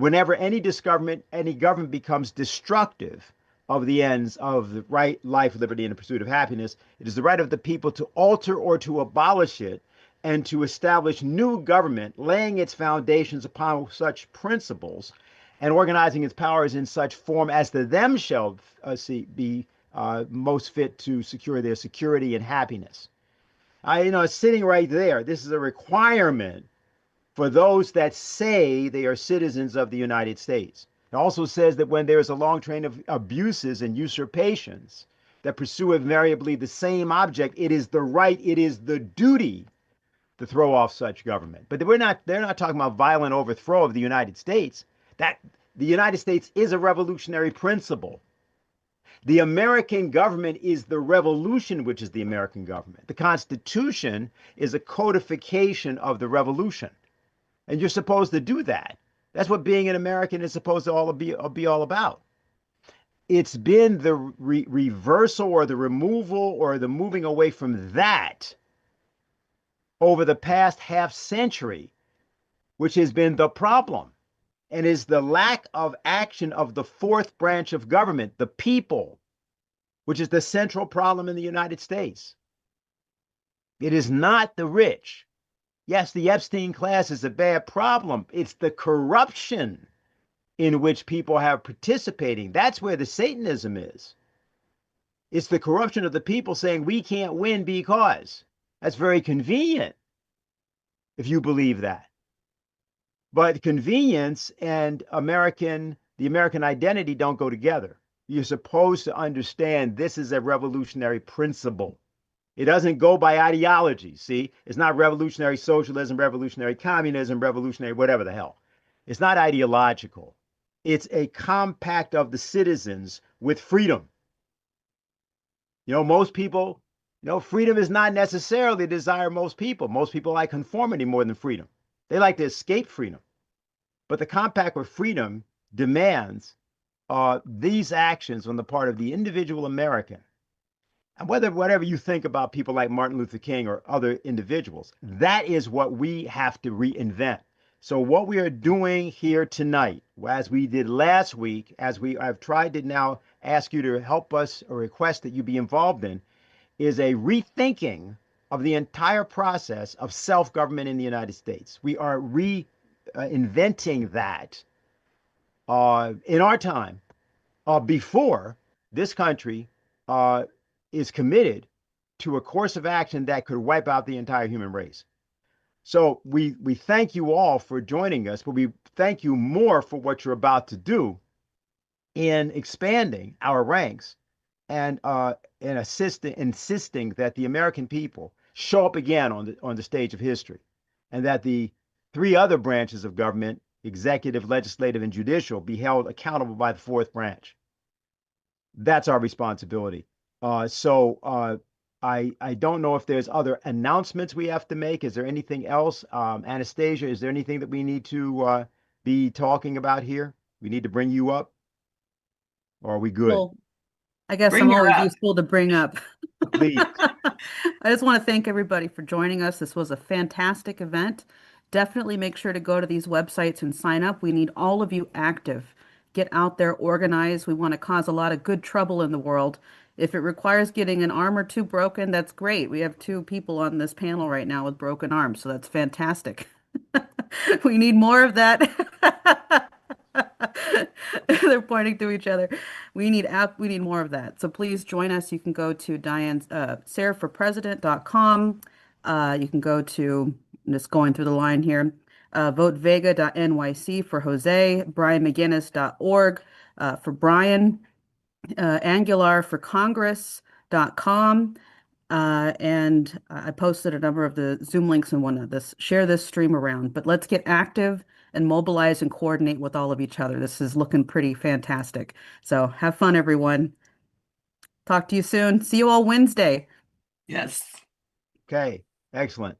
Whenever any government becomes destructive of the ends of the right, life, liberty, and the pursuit of happiness, it is the right of the people to alter or to abolish it and to establish new government, laying its foundations upon such principles and organizing its powers in such form as to them shall be most fit to secure their security and happiness. Sitting right there, this is a requirement for those that say they are citizens of the United States. It also says that when there is a long train of abuses and usurpations that pursue invariably the same object, it is the right, it is the duty to throw off such government. But they're not talking about violent overthrow of the United States. That the United States is a revolutionary principle. The American government is the revolution, which is the American government. The Constitution is a codification of the revolution. And you're supposed to do that. That's what being an American is supposed to be all about. It's been the reversal or the removal or the moving away from that over the past half century, which has been the problem, and is the lack of action of the fourth branch of government, the people, which is the central problem in the United States. It is not the rich. Yes, the Epstein class is a bad problem. It's the corruption in which people have participating. That's where the Satanism is. It's the corruption of the people saying we can't win because. That's very convenient if you believe that. But convenience and the American identity don't go together. You're supposed to understand this is a revolutionary principle. It doesn't go by ideology, see? It's not revolutionary socialism, revolutionary communism, revolutionary whatever the hell. It's not ideological. It's a compact of the citizens with freedom. Most people, freedom is not necessarily the desire of most people. Most people like conformity more than freedom. They like to escape freedom. But the compact with freedom demands these actions on the part of the individual American. And whatever you think about people like Martin Luther King or other individuals, that is what we have to reinvent. So what we are doing here tonight, as we did last week, I've tried to now ask you to help us or request that you be involved in, is a rethinking of the entire process of self-government in the United States. We are reinventing that in our time before this country is committed to a course of action that could wipe out the entire human race. So we thank you all for joining us, but we thank you more for what you're about to do in expanding our ranks and insisting that the American people show up again on the stage of history, and that the three other branches of government, executive, legislative, and judicial, be held accountable by the fourth branch. That's our responsibility. I don't know if there's other announcements we have to make. Is there anything else? Anastasia, is there anything that we need to be talking about here? We need to bring you up? Or are we good? Well, I guess I'm always useful to bring up. Please. I just want to thank everybody for joining us. This was a fantastic event. Definitely make sure to go to these websites and sign up. We need all of you active. Get out there, organize. We want to cause a lot of good trouble in the world. If it requires getting an arm or two broken, that's great. We have 2 people on this panel right now with broken arms, so that's fantastic. We need more of that. They're pointing to each other. We need more of that. So please join us. You can go to Diane's sareforpresident.com. You can go to, I'm just going through the line here, votevega.nyc for Jose, brianmcginnis.org for Brian, Aguilar for Congress.com. And I posted a number of the Zoom links and whatnot. Share this stream around, but let's get active and mobilize and coordinate with all of each other. This is looking pretty fantastic. So have fun, everyone. Talk to you soon. See you all Wednesday. Yes. Okay, excellent.